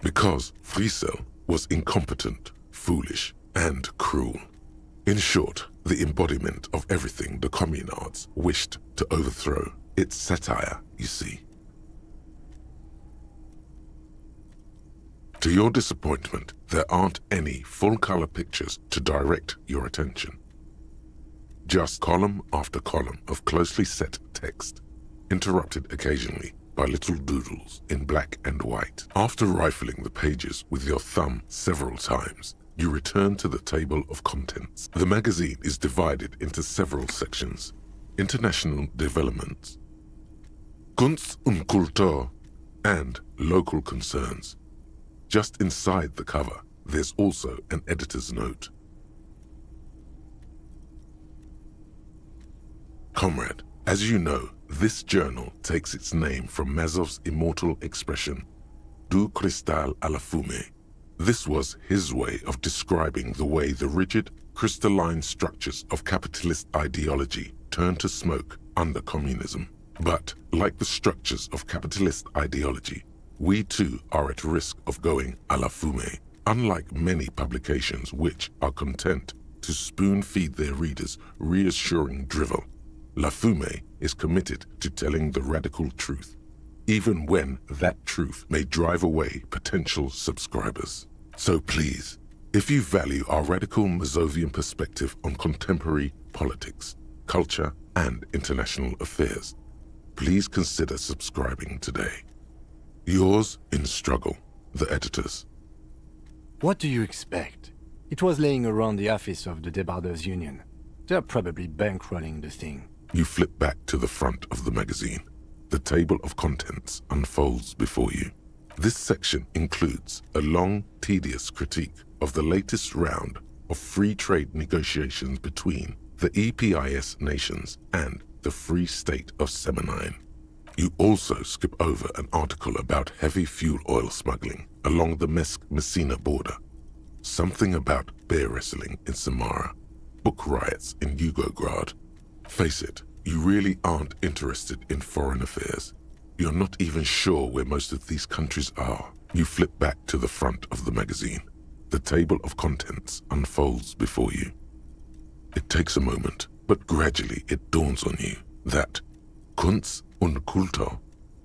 Because Friesel was incompetent, foolish, and cruel. In short, the embodiment of everything the communards wished to overthrow. It's satire, you see. To your disappointment, there aren't any full-color pictures to direct your attention. Just column after column of closely set text, interrupted occasionally by little doodles in black and white. After rifling the pages with your thumb several times, you return to the table of contents. The magazine is divided into several sections. International developments, Kunst und Kultur, and local concerns. Just inside the cover, there's also an editor's note. Comrade, as you know, this journal takes its name from Mazov's immortal expression, du cristal à la fumée. This was his way of describing the way the rigid, crystalline structures of capitalist ideology turn to smoke under communism. But, like the structures of capitalist ideology, we too are at risk of going à la fumée. Unlike many publications which are content to spoon-feed their readers reassuring drivel, La Fumée is committed to telling the radical truth, even when that truth may drive away potential subscribers. So please, if you value our radical Mazovian perspective on contemporary politics, culture, and international affairs, please consider subscribing today. Yours in struggle, the editors.
What do you expect? It was laying around the office of the Debarders Union. They're probably bankrolling the thing.
You flip back to the front of the magazine. The table of contents unfolds before you. This section includes a long, tedious critique of the latest round of free trade negotiations between the EPIS nations and the Free State of Semenine. You also skip over an article about heavy fuel oil smuggling along the Mesk-Messina border, something about bear wrestling in Samara, book riots in Yugograd. Face it, you really aren't interested in foreign affairs. You're not even sure where most of these countries are. You flip back to the front of the magazine. The table of contents unfolds before you. It takes a moment, but gradually it dawns on you that Kunst und Kultur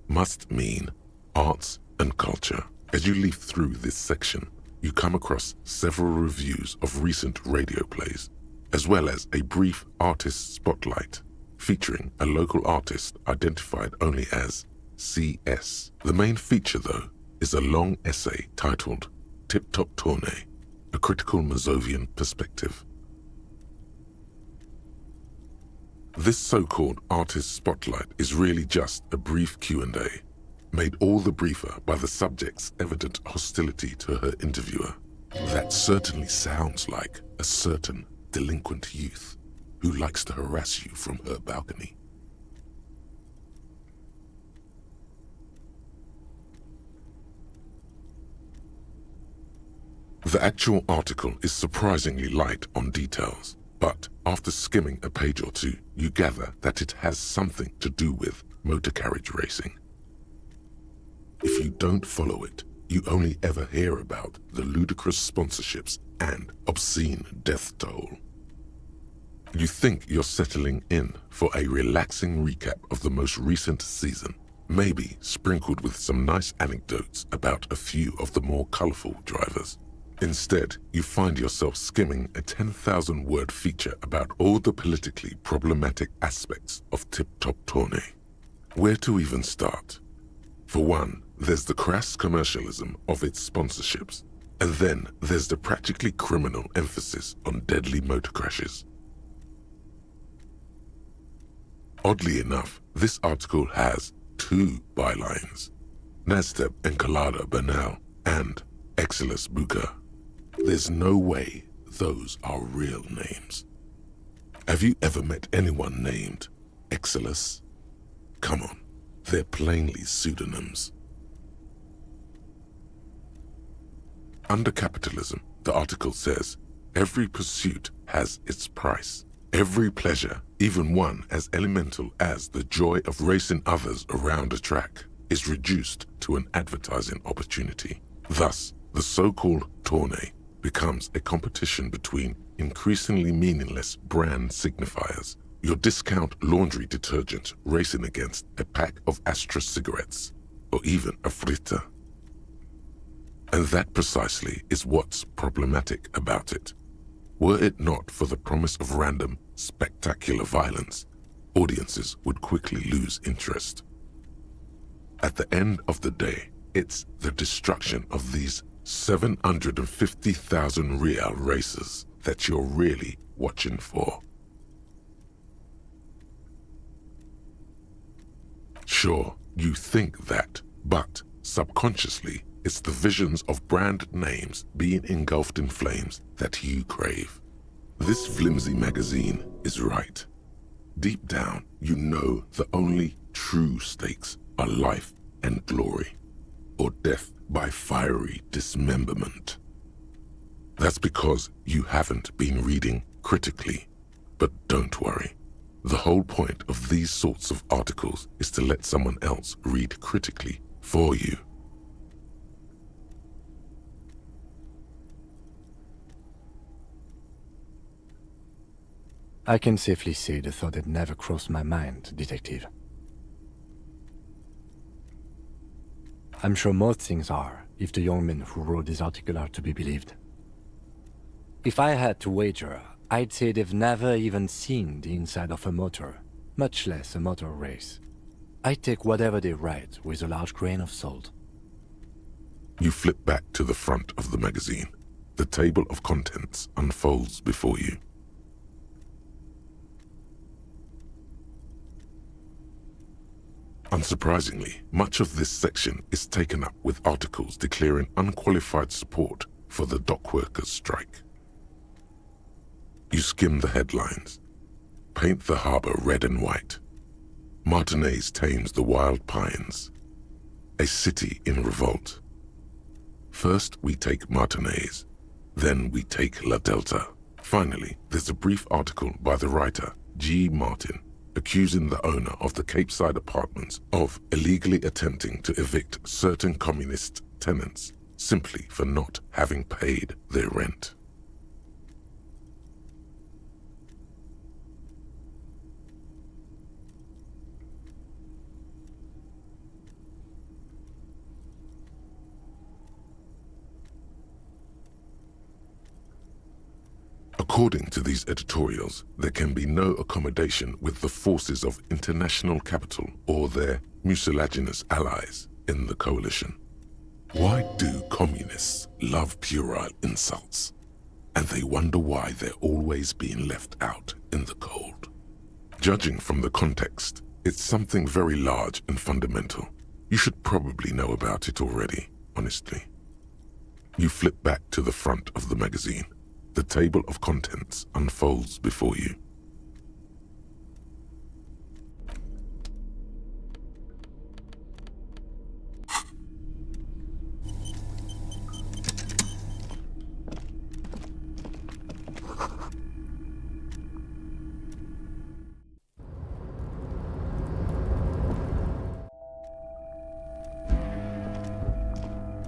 must mean arts and culture. As you leaf through this section, you come across several reviews of recent radio plays, as well as a brief artist spotlight featuring a local artist identified only as CS. The main feature, though, is a long essay titled Tip Top Tournée, a critical Mazovian perspective. This so-called artist spotlight is really just a brief Q&A, made all the briefer by the subject's evident hostility to her interviewer. That certainly sounds like a certain delinquent youth who likes to harass you from her balcony. The actual article is surprisingly light on details, but after skimming a page or two, you gather that it has something to do with motor carriage racing. If you don't follow it, you only ever hear about the ludicrous sponsorships and obscene death toll. You think you're settling in for a relaxing recap of the most recent season, maybe sprinkled with some nice anecdotes about a few of the more colorful drivers. Instead, you find yourself skimming a 10,000-word feature about all the politically problematic aspects of Tip Top Tourney. Where to even start? For one, there's the crass commercialism of its sponsorships, and then there's the practically criminal emphasis on deadly motor crashes. Oddly enough, this article has 2 bylines, Nazdeb Encolada Bernal and Exilus Buka. There's no way those are real names. Have you ever met anyone named Exilus? Come on, they're plainly pseudonyms. Under capitalism, the article says, every pursuit has its price. Every pleasure, even one as elemental as the joy of racing others around a track, is reduced to an advertising opportunity. Thus, the so-called tourney becomes a competition between increasingly meaningless brand signifiers. Your discount laundry detergent racing against a pack of Astra cigarettes, or even a Frita. And that precisely is what's problematic about it. Were it not for the promise of random, spectacular violence, audiences would quickly lose interest. At the end of the day, it's the destruction of these 750,000 real races that you're really watching for. Sure, you think that, but subconsciously, it's the visions of brand names being engulfed in flames that you crave. This flimsy magazine is right. Deep down, you know the only true stakes are life and glory, or death by fiery dismemberment. That's because you haven't been reading critically. But don't worry. The whole point of these sorts of articles is to let someone else read critically for you.
I can safely say the thought had never crossed my mind, Detective. I'm sure most things are, if the young men who wrote this article are to be believed. If I had to wager, I'd say they've never even seen the inside of a motor, much less a motor race. I take whatever they write with a large grain of salt.
You flip back to the front of the magazine. The table of contents unfolds before you. Unsurprisingly, much of this section is taken up with articles declaring unqualified support for the dockworkers' strike. You skim the headlines. Paint the harbor red and white. Martinez tames the wild pines. A city in revolt. First we take Martinez, then we take La Delta. Finally, there's a brief article by the writer, G. Martin, accusing the owner of the Capeside apartments of illegally attempting to evict certain communist tenants simply for not having paid their rent. According to these editorials, there can be no accommodation with the forces of international capital or their mucilaginous allies in the coalition. Why do communists love puerile insults? And they wonder why they're always being left out in the cold. Judging from the context, it's something very large and fundamental. You should probably know about it already, honestly. You flip back to the front of the magazine. The table of contents unfolds before you.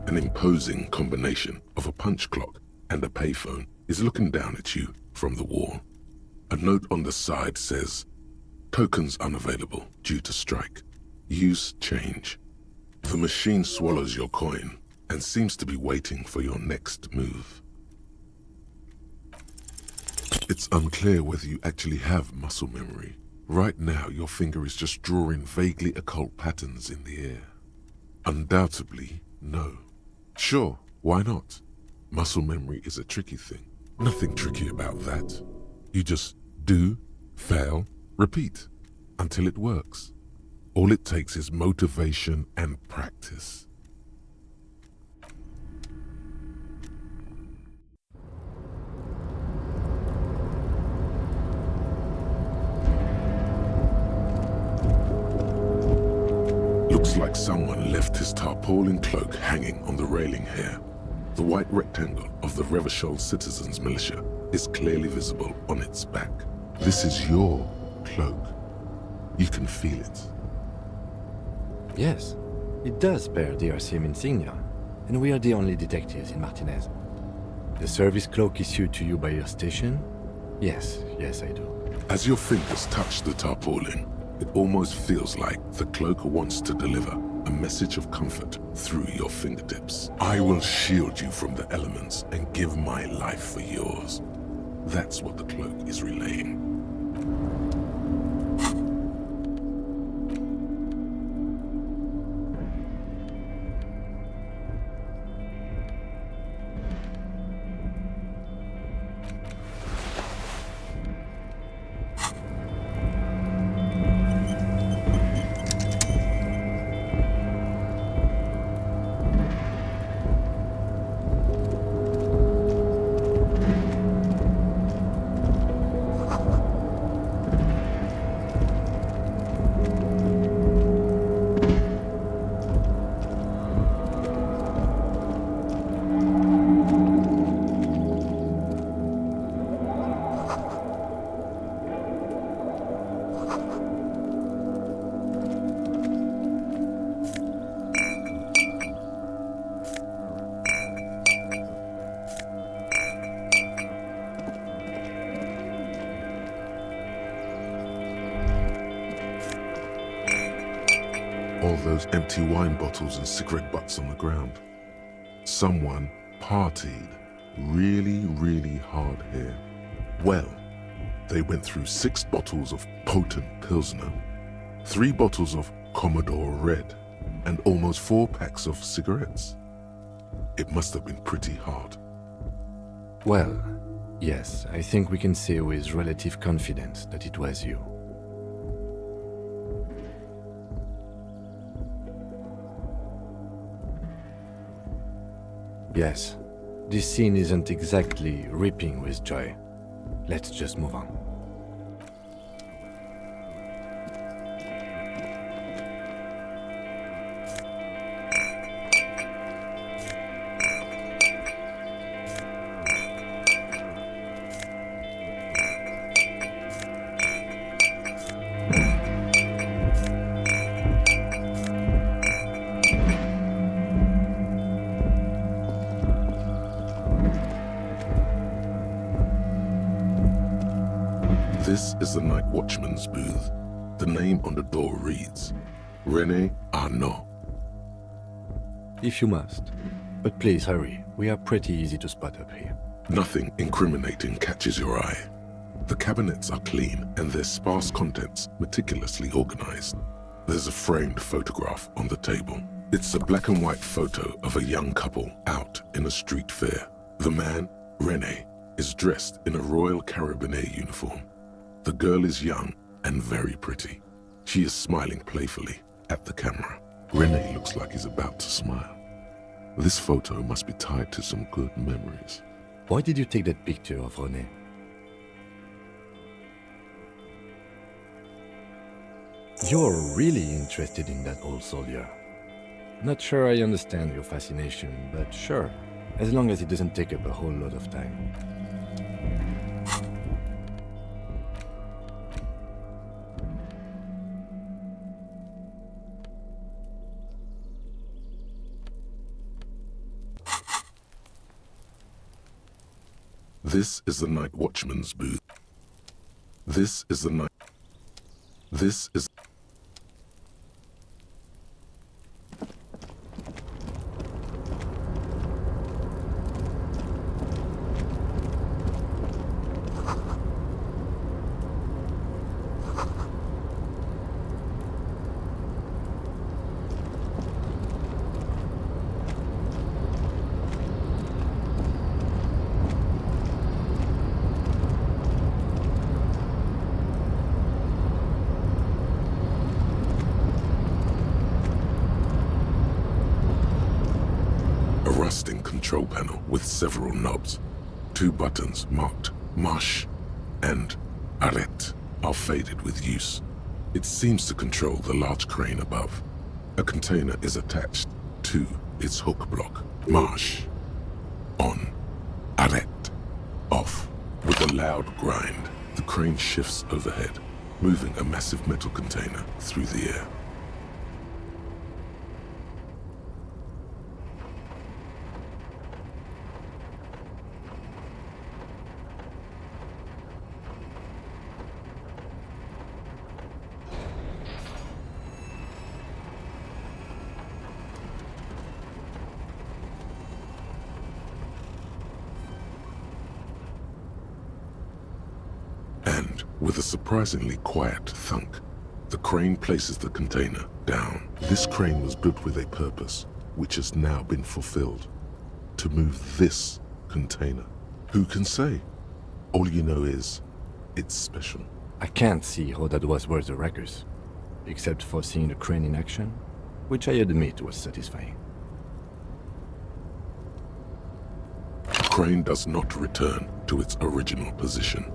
An imposing combination of a punch clock and a payphone is looking down at you from the wall. A note on the side says, "Tokens unavailable due to strike. Use change." The machine swallows your coin and seems to be waiting for your next move. It's unclear whether you actually have muscle memory. Right now, your finger is just drawing vaguely occult patterns in the air. Undoubtedly, no. Sure, why not? Muscle memory is a tricky thing. Nothing tricky about that. You just do, fail, repeat, until it works. All it takes is motivation and practice. Looks like someone left his tarpaulin cloak hanging on the railing here. The white rectangle of the Revachol Citizens Militia is clearly visible on its back. This is your cloak. You can feel it.
Yes, it does bear the Elysium insignia, and we are the only detectives in Martinez. The service cloak issued to you by your station? Yes, I do.
As your fingers touch the tarpaulin, it almost feels like the cloak wants to deliver a message of comfort through your fingertips. I will shield you from the elements and give my life for yours. That's what the cloak is relaying. All those empty wine bottles and cigarette butts on the ground. Someone partied really hard here. Well, they went through 6 bottles of potent Pilsner, 3 bottles of Commodore Red, and almost 4 packs of cigarettes. It must have been pretty hard.
Well, yes, I think we can say with relative confidence that it was you. Yes, this scene isn't exactly ripping with joy. Let's just move on.
This is the night watchman's booth. The name on the door reads, René Arnaud.
If you must. But please hurry, we are pretty easy to spot up here.
Nothing incriminating catches your eye. The cabinets are clean and their sparse contents meticulously organized. There's a framed photograph on the table. It's a black and white photo of a young couple out in a street fair. The man, René, is dressed in a Royal Carabinier uniform. The girl is young and very pretty. She is smiling playfully at the camera. René looks like he's about to smile. This photo must be tied to some good memories.
Why did you take that picture of René? You're really interested in that old soldier. Not sure I understand your fascination, but sure, as long as it doesn't take up a whole lot of time.
This is the night watchman's booth. This is the night. This is... A rusting control panel with several knobs. 2 buttons marked Marsh and Arrête are faded with use. It seems to control the large crane above. A container is attached to its hook block. Marsh. On. Arrête. Off. With a loud grind, the crane shifts overhead, moving a massive metal container through the air. And, with a surprisingly quiet thunk, the crane places the container down. This crane was built with a purpose, which has now been fulfilled. To move this container. Who can say? All you know is, it's special.
I can't see how that was worth the records, except for seeing the crane in action, which I admit was satisfying.
The crane does not return to its original position.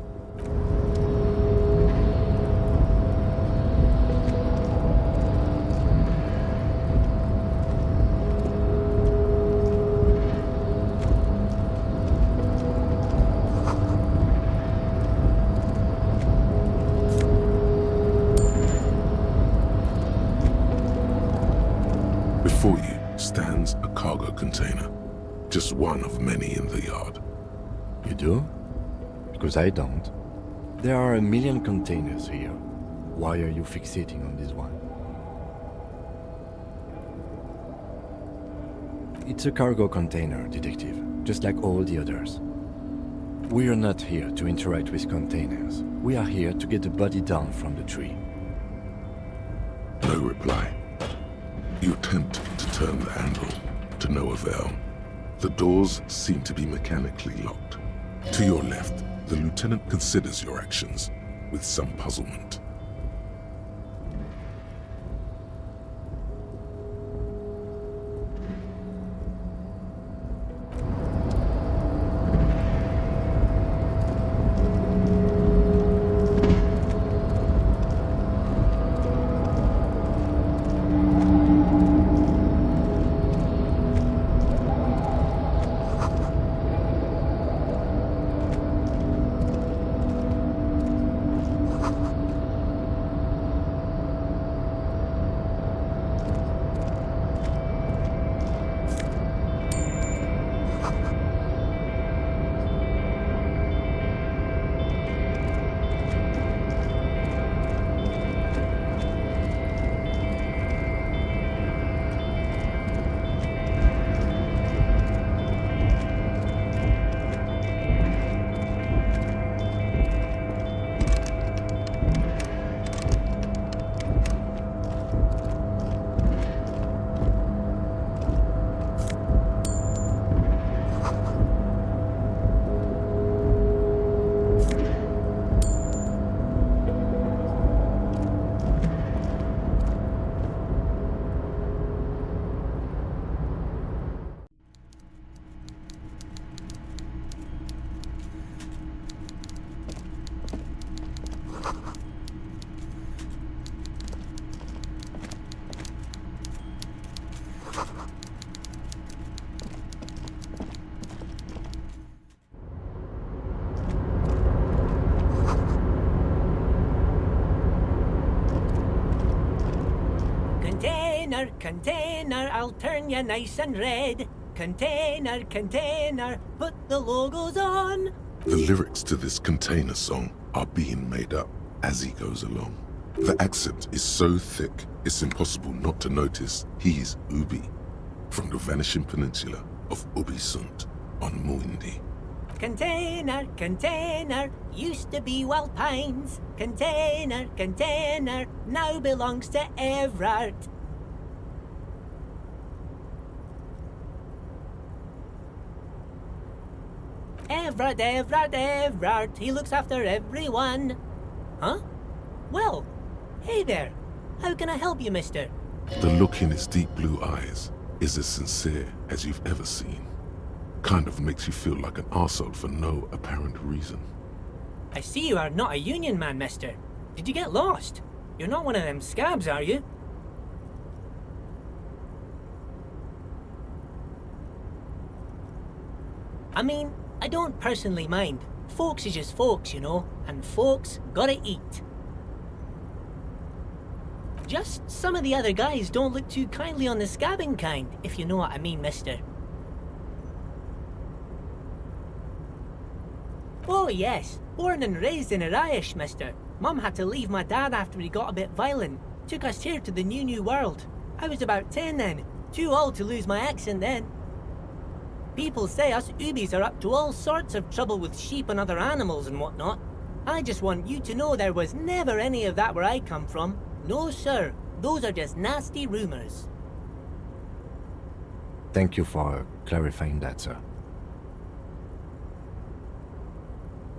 Before you stands a cargo container, just one of many in the yard.
You do? Because I don't. There are a million containers here. Why are you fixating on this one? It's a cargo container, detective, just like all the others. We are not here to interact with containers. We are here to get the body down from the tree.
No reply. You attempt to turn the handle, to no avail. The doors seem to be mechanically locked. To your left, the lieutenant considers your actions with some puzzlement.
Container, container, I'll turn you nice and red. Container, container, put the logos on.
The lyrics to this container song are being made up as he goes along. The accent is so thick, it's impossible not to notice he's Ubi, from the vanishing peninsula of Ubisunt on Muindi.
Container, container, used to be Wild Pines. Container, container, now belongs to Everard. Everard, Everard, Everard, he looks after everyone. Huh? Well, hey there. How can I help you, mister?
The look in his deep blue eyes is as sincere as you've ever seen. Kind of makes you feel like an arsehole for no apparent reason.
I see you are not a union man, mister. Did you get lost? You're not one of them scabs, are you? I mean, I don't personally mind. Folks is just folks, you know, and folks gotta eat. Just some of the other guys don't look too kindly on the scabbing kind, if you know what I mean, mister. Oh yes, born and raised in Irish, mister. Mum had to leave my dad after he got a bit violent. Took us here to the new world. I was about 10 then, too old to lose my accent then. People say us Ubis are up to all sorts of trouble with sheep and other animals and whatnot. I just want you to know there was never any of that where I come from. No sir, those are just nasty rumors.
Thank you for clarifying that, sir.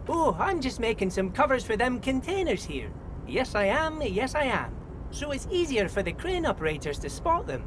Oh, I'm just making some covers for them containers here. Yes I am, yes I am. So it's easier for the crane operators to spot them.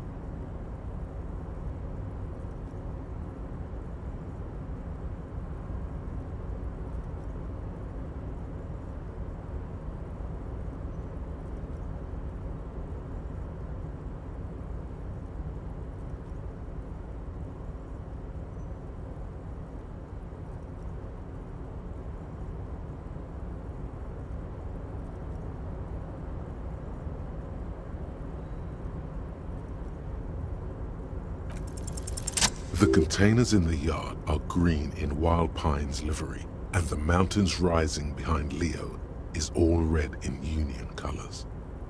The containers in the yard are green in Wild Pine's livery, and the mountains rising behind Leo is all red in Union colors.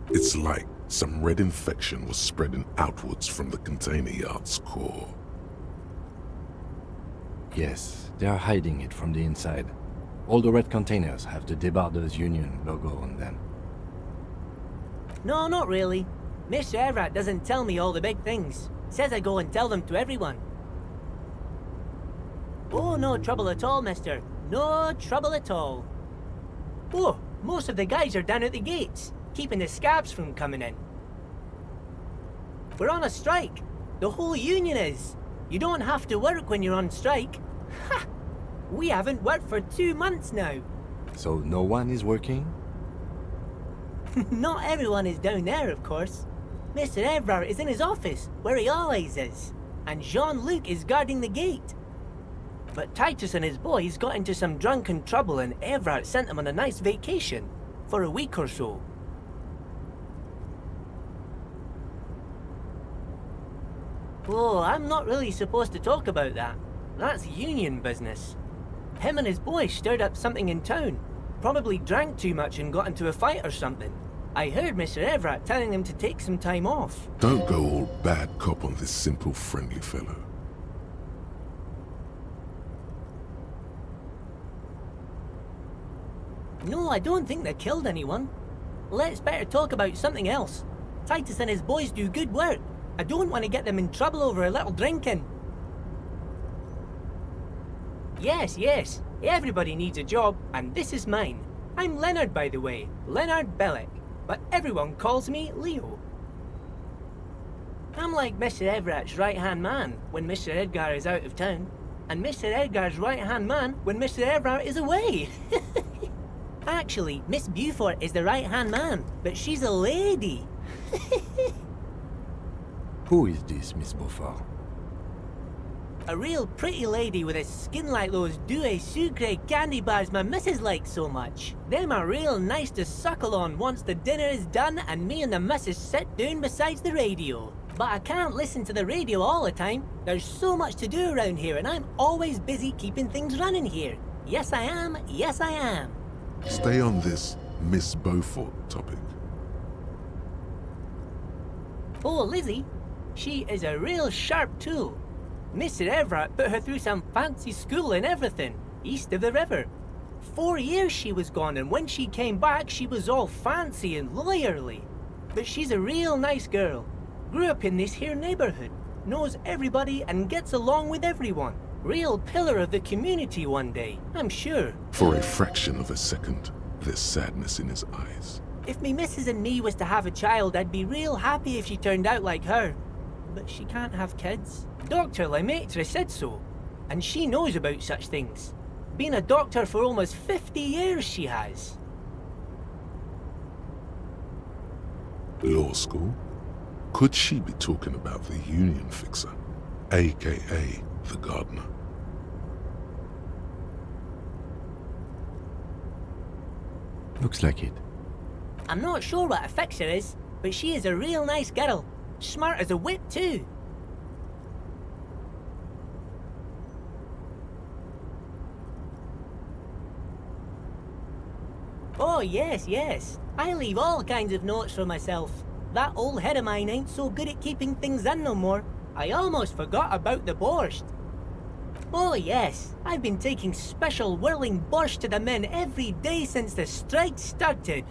It's like some red infection was spreading outwards from the container yard's core.
Yes, they are hiding it from the inside. All the red containers have the Debarders Union logo on them.
No, not really. Mr. Everett doesn't tell me all the big things. Says I go and tell them to everyone. Oh, no trouble at all, mister. No trouble at all. Oh, most of the guys are down at the gates, keeping the scabs from coming in. We're on a strike. The whole union is. You don't have to work when you're on strike. Ha! We haven't worked for 2 months now.
So no one is working?
Not everyone is down there, of course. Mr. Everard is in his office, where he always is. And Jean-Luc is guarding the gate. But Titus and his boys got into some drunken trouble and Everard sent them on a nice vacation. For a week or so. Oh, I'm not really supposed to talk about that. That's union business. Him and his boys stirred up something in town. Probably drank too much and got into a fight or something. I heard Mr. Everett telling them to take some time off.
Don't go all bad cop on this simple, friendly fellow.
No, I don't think they killed anyone. Let's better talk about something else. Titus and his boys do good work. I don't want to get them in trouble over a little drinking. Yes, yes. Everybody needs a job, and this is mine. I'm Leonard, by the way. Leonard Bellick. But everyone calls me Leo. I'm like Mr. Everett's right-hand man when Mr. Edgar is out of town. And Mr. Edgar's right-hand man when Mr. Everett is away. Actually, Miss Beaufort is the right-hand man, but she's a lady.
Who is this, Miss Beaufort?
A real pretty lady with a skin like those Douai Sucre candy bars my missus likes so much. Them are real nice to suckle on once the dinner is done and me and the missus sit down beside the radio. But I can't listen to the radio all the time. There's so much to do around here and I'm always busy keeping things running here. Yes I am, yes I am.
Stay on this Miss Beaufort topic.
Oh, Lizzie, she is a real sharp tool. Mr. Everett put her through some fancy school and everything, east of the river. 4 years she was gone, and when she came back, she was all fancy and lawyerly. But she's a real nice girl. Grew up in this here neighborhood, knows everybody and gets along with everyone. Real pillar of the community one day, I'm sure.
For a fraction of a second, there's sadness in his eyes.
If me missus and me was to have a child, I'd be real happy if she turned out like her. But she can't have kids. Dr. Lemaitre said so, and she knows about such things. Been a doctor for almost 50 years she has.
Law school? Could she be talking about the union fixer, aka the gardener?
Looks like it.
I'm not sure what a fixer is, but she is a real nice girl. Smart as a whip too. Oh yes, yes. I leave all kinds of notes for myself. That old head of mine ain't so good at keeping things in no more. I almost forgot about the borscht. Oh yes, I've been taking special whirling borscht to the men every day since the strike started.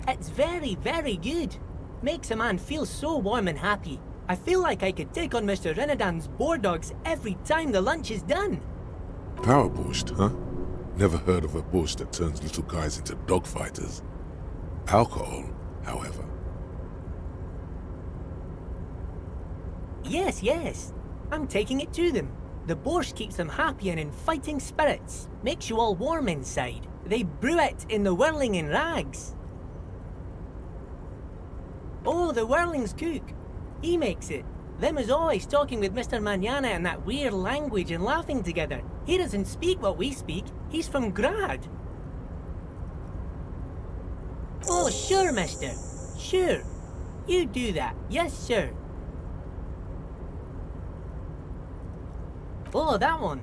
It's very, very good. Makes a man feel so warm and happy. I feel like I could take on Mr. Renadan's boar dogs every time the lunch is done.
Power borscht, huh? Never heard of a borscht that turns little guys into dogfighters. Alcohol, however.
Yes, yes. I'm taking it to them. The borscht keeps them happy and in fighting spirits. Makes you all warm inside. They brew it in the whirling in rags. Oh, the whirling's cook. He makes it. Them is always talking with Mr. Manana in that weird language and laughing together. He doesn't speak what we speak. He's from Grad. Oh, sure, mister. Sure. You do that. Yes, sir. Oh, that one.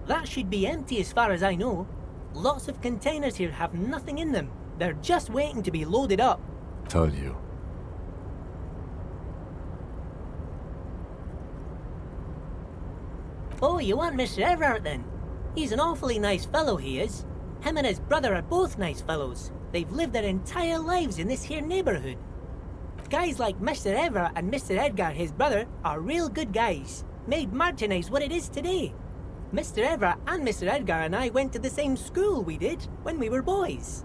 That should be empty as far as I know. Lots of containers here have nothing in them. They're just waiting to be loaded up.
Told you.
Oh, you want Mr. Everett then? He's an awfully nice fellow, he is. Him and his brother are both nice fellows. They've lived their entire lives in this here neighborhood. Guys like Mr. Everett and Mr. Edgar, his brother, are real good guys. Made Martinez what it is today. Mr. Everett and Mr. Edgar and I went to the same school we did when we were boys.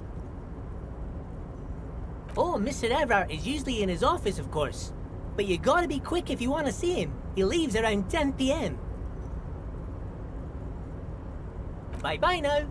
Oh, Mr. Everett is usually in his office, of course. But you gotta be quick if you want to see him. He leaves around 10 p.m. Bye-bye now.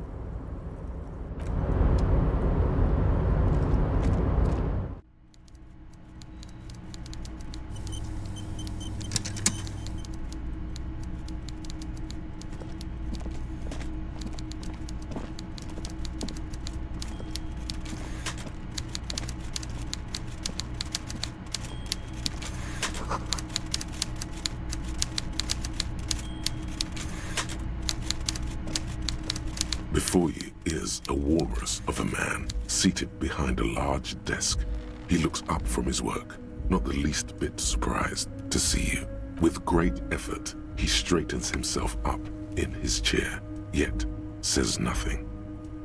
Before you is a walrus of a man seated behind a large desk. He looks up from his work, not the least bit surprised to see you. With great effort, he straightens himself up in his chair, yet says nothing.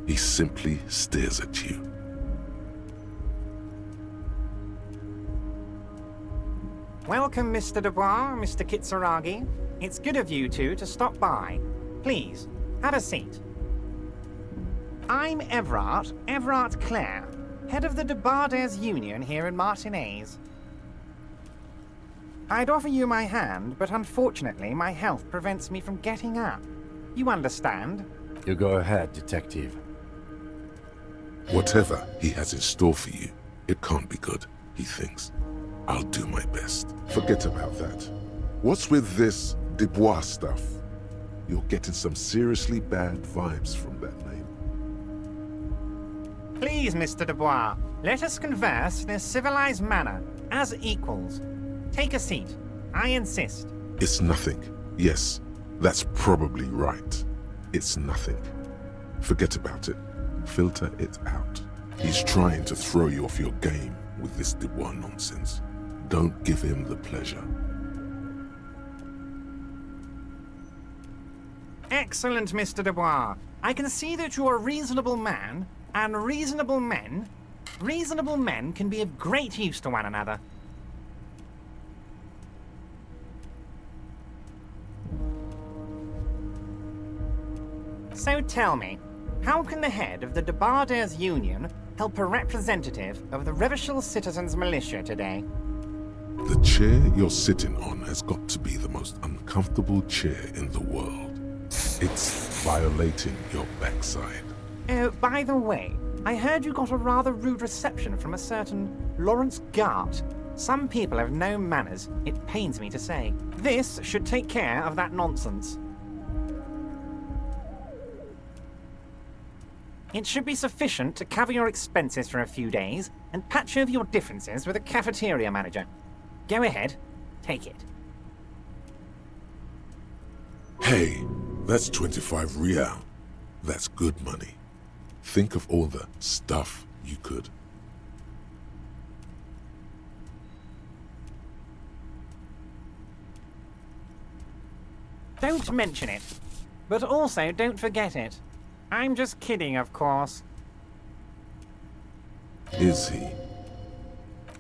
He simply stares at you.
Welcome, Mr. Dubois, Mr. Kitsuragi. It's good of you two to stop by. Please, have a seat. I'm Everard Clare, head of the Debarders Union here in Martinez. I'd offer you my hand, but unfortunately my health prevents me from getting up. You understand?
You go ahead, detective.
Whatever he has in store for you, it can't be good, he thinks. I'll do my best. Forget about that. What's with this Dubois stuff? You're getting some seriously bad vibes from that name.
Please, Mr. Dubois, let us converse in a civilized manner, as equals. Take a seat. I insist.
It's nothing. Yes, that's probably right. It's nothing. Forget about it. Filter it out. He's trying to throw you off your game with this Dubois nonsense. Don't give him the pleasure.
Excellent, Mr. Dubois. I can see that you're a reasonable man, and reasonable men can be of great use to one another. So tell me, how can the head of the Debarders Union help a representative of the Revachol Citizens Militia today?
The chair you're sitting on has got to be the most uncomfortable chair in the world. It's violating your backside.
Oh, by the way, I heard you got a rather rude reception from a certain Lawrence Gart. Some people have no manners, it pains me to say. This should take care of that nonsense. It should be sufficient to cover your expenses for a few days and patch over your differences with a cafeteria manager. Go ahead, take it.
Hey, that's 25 real. That's good money. Think of all the stuff you could.
Don't mention it, but also don't forget it. I'm just kidding, of course.
Is he?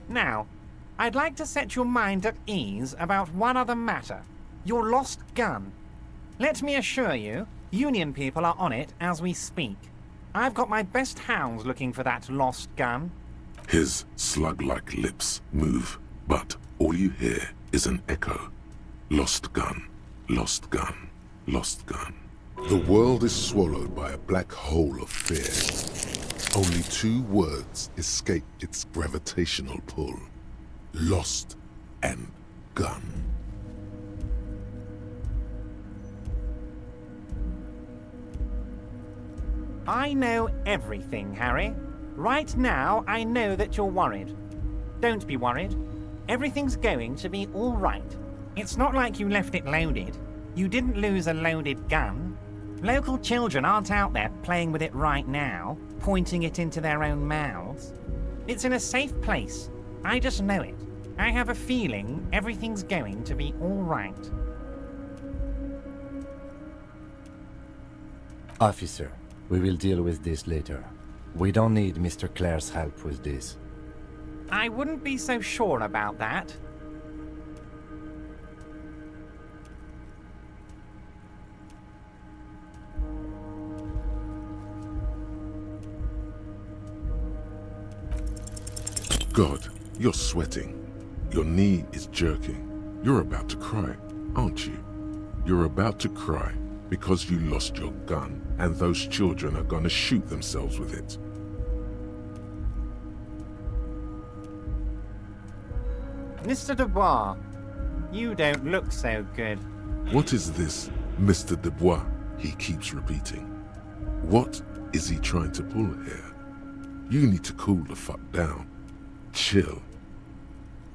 Now, I'd like to set your mind at ease about one other matter. Your lost gun. Let me assure you, Union people are on it as we speak. I've got my best hounds looking for that lost gun.
His slug-like lips move, but all you hear is an echo. Lost gun, lost gun, lost gun. The world is swallowed by a black hole of fear. Only 2 words escape its gravitational pull. Lost and gun.
I know everything, Harry. Right now, I know that you're worried. Don't be worried. Everything's going to be all right. It's not like you left it loaded. You didn't lose a loaded gun. Local children aren't out there playing with it right now, pointing it into their own mouths. It's in a safe place. I just know it. I have a feeling everything's going to be all right.
Officer, we will deal with this later. We don't need Mr. Clare's help with this.
I wouldn't be so sure about that.
God, you're sweating. Your knee is jerking. You're about to cry, aren't you? You're about to cry because you lost your gun and those children are gonna shoot themselves with it.
Mr. Dubois, you don't look so good.
What is this, Mr. Dubois, he keeps repeating? What is he trying to pull here? You need to cool the fuck down. Chill.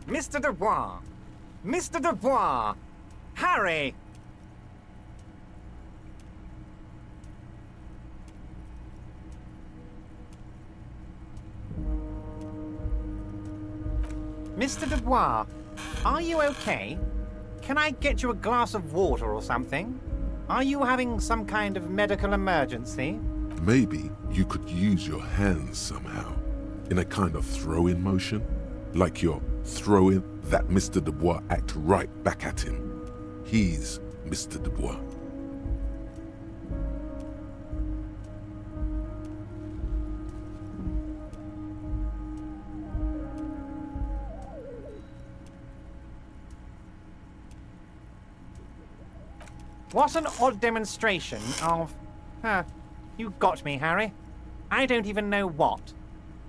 Mr. Dubois! Mr. Dubois! Harry! Mr. Dubois, are you okay? Can I get you a glass of water or something? Are you having some kind of medical emergency?
Maybe you could use your hands somehow, in a kind of throw-in motion, like you're throwing that Mr. Dubois act right back at him. He's Mr. Dubois.
What an odd demonstration of... you got me, Harry. I don't even know what.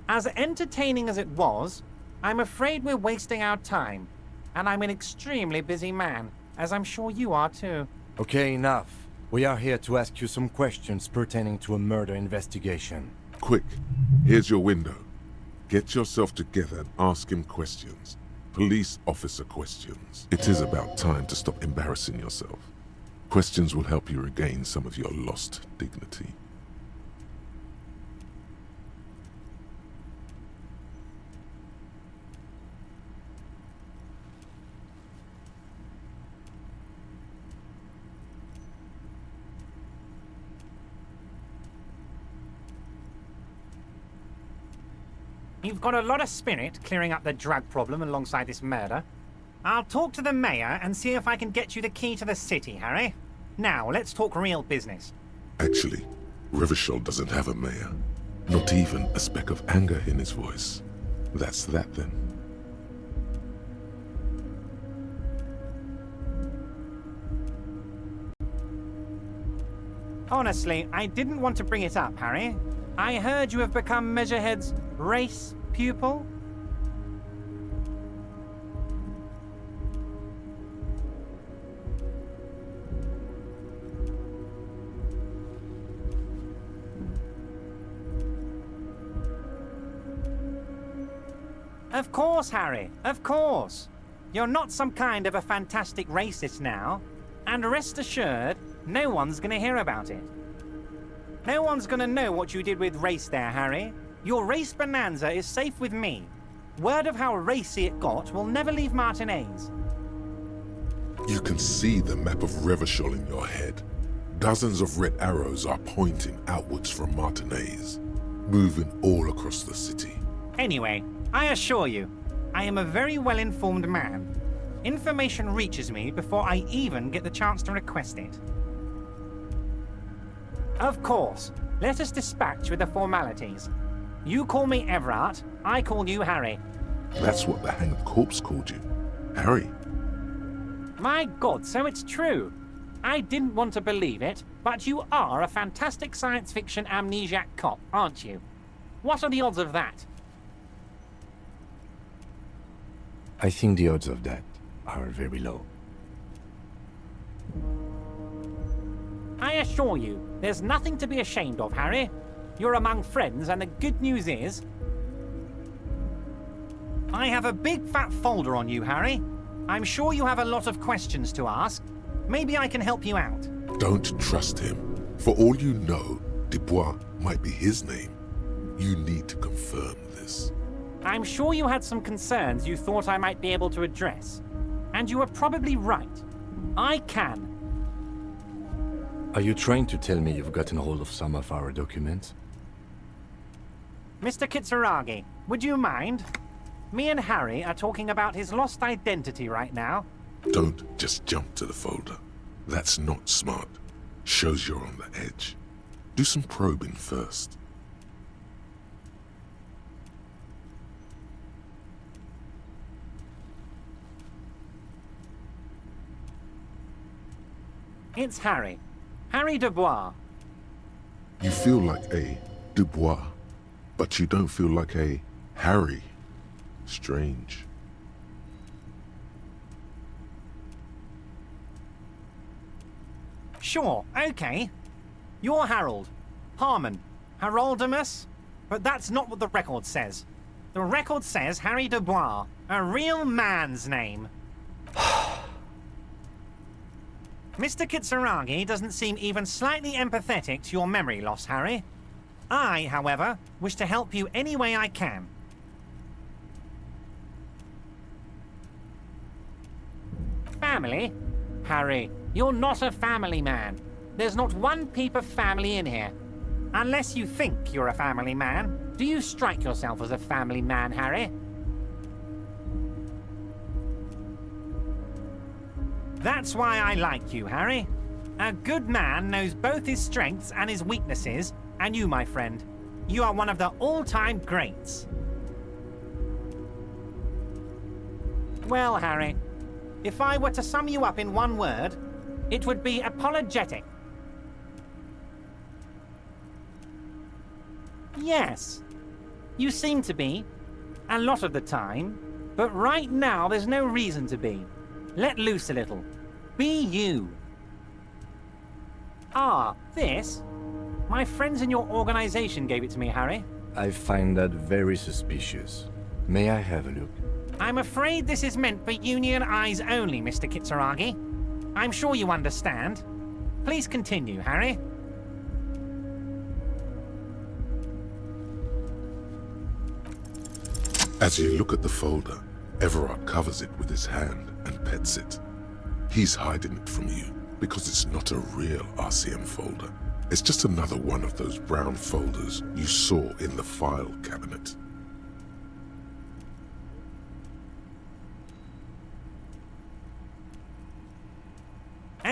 As entertaining as it was, I'm afraid we're wasting our time. And I'm an extremely busy man, as I'm sure you are too.
Okay, enough. We are here to ask you some questions pertaining to a murder investigation.
Quick, here's your window. Get yourself together and ask him questions. Police officer questions. It is about time to stop embarrassing yourself. Questions will help you regain some of your lost dignity.
You've got a lot of spirit clearing up the drug problem alongside this murder. I'll talk to the mayor and see if I can get you the key to the city, Harry. Now, let's talk real business.
Actually, Revachol doesn't have a mayor. Not even a speck of anger in his voice. That's that then.
Honestly, I didn't want to bring it up, Harry. I heard you have become Measurehead's race pupil. Of course, Harry, of course. You're not some kind of a fantastic racist now, and rest assured, no one's gonna hear about it. No one's gonna know what you did with race there, Harry. Your race bonanza is safe with me. Word of how racy it got will never leave Martinez.
You can see the map of Revachol in your head. Dozens of red arrows are pointing outwards from Martinez, moving all across the city.
Anyway, I assure you, I am a very well-informed man. Information reaches me before I even get the chance to request it. Of course, let us dispatch with the formalities. You call me Everard, I call you Harry.
That's what the hanged corpse called you. Harry.
My God, so it's true. I didn't want to believe it, but you are a fantastic science fiction amnesiac cop, aren't you? What are the odds of that?
I think the odds of that are very low.
I assure you, there's nothing to be ashamed of, Harry. You're among friends, and the good news is... I have a big fat folder on you, Harry. I'm sure you have a lot of questions to ask. Maybe I can help you out.
Don't trust him. For all you know, Dubois might be his name. You need to confirm this.
I'm sure you had some concerns you thought I might be able to address. And you were probably right. I can.
Are you trying to tell me you've gotten hold of some of our documents?
Mr. Kitsuragi, would you mind? Me and Harry are talking about his lost identity right now.
Don't just jump to the folder. That's not smart. Shows you're on the edge. Do some probing first.
It's Harry. Harry Dubois.
You feel like a Dubois, but you don't feel like a Harry. Strange.
Sure, okay. You're Harold. Harmon. Haroldamus. But that's not what the record says. The record says Harry Dubois, a real man's name. Mr. Kitsuragi doesn't seem even slightly empathetic to your memory loss, Harry. I, however, wish to help you any way I can. Family? Harry, you're not a family man. There's not one peep of family in here. Unless you think you're a family man, do you strike yourself as a family man, Harry? That's why I like you, Harry. A good man knows both his strengths and his weaknesses, and you, my friend, you are one of the all-time greats. Well, Harry, if I were to sum you up in one word, it would be apologetic. Yes, you seem to be, a lot of the time, but right now there's no reason to be. Let loose a little. Be you. Ah, this? My friends in your organization gave it to me, Harry.
I find that very suspicious. May I have a look?
I'm afraid this is meant for Union eyes only, Mr. Kitsuragi. I'm sure you understand. Please continue, Harry.
As you look at the folder, Everard covers it with his hand and pets it. He's hiding it from you because it's not a real RCM folder. It's just another one of those brown folders you saw in the file cabinet.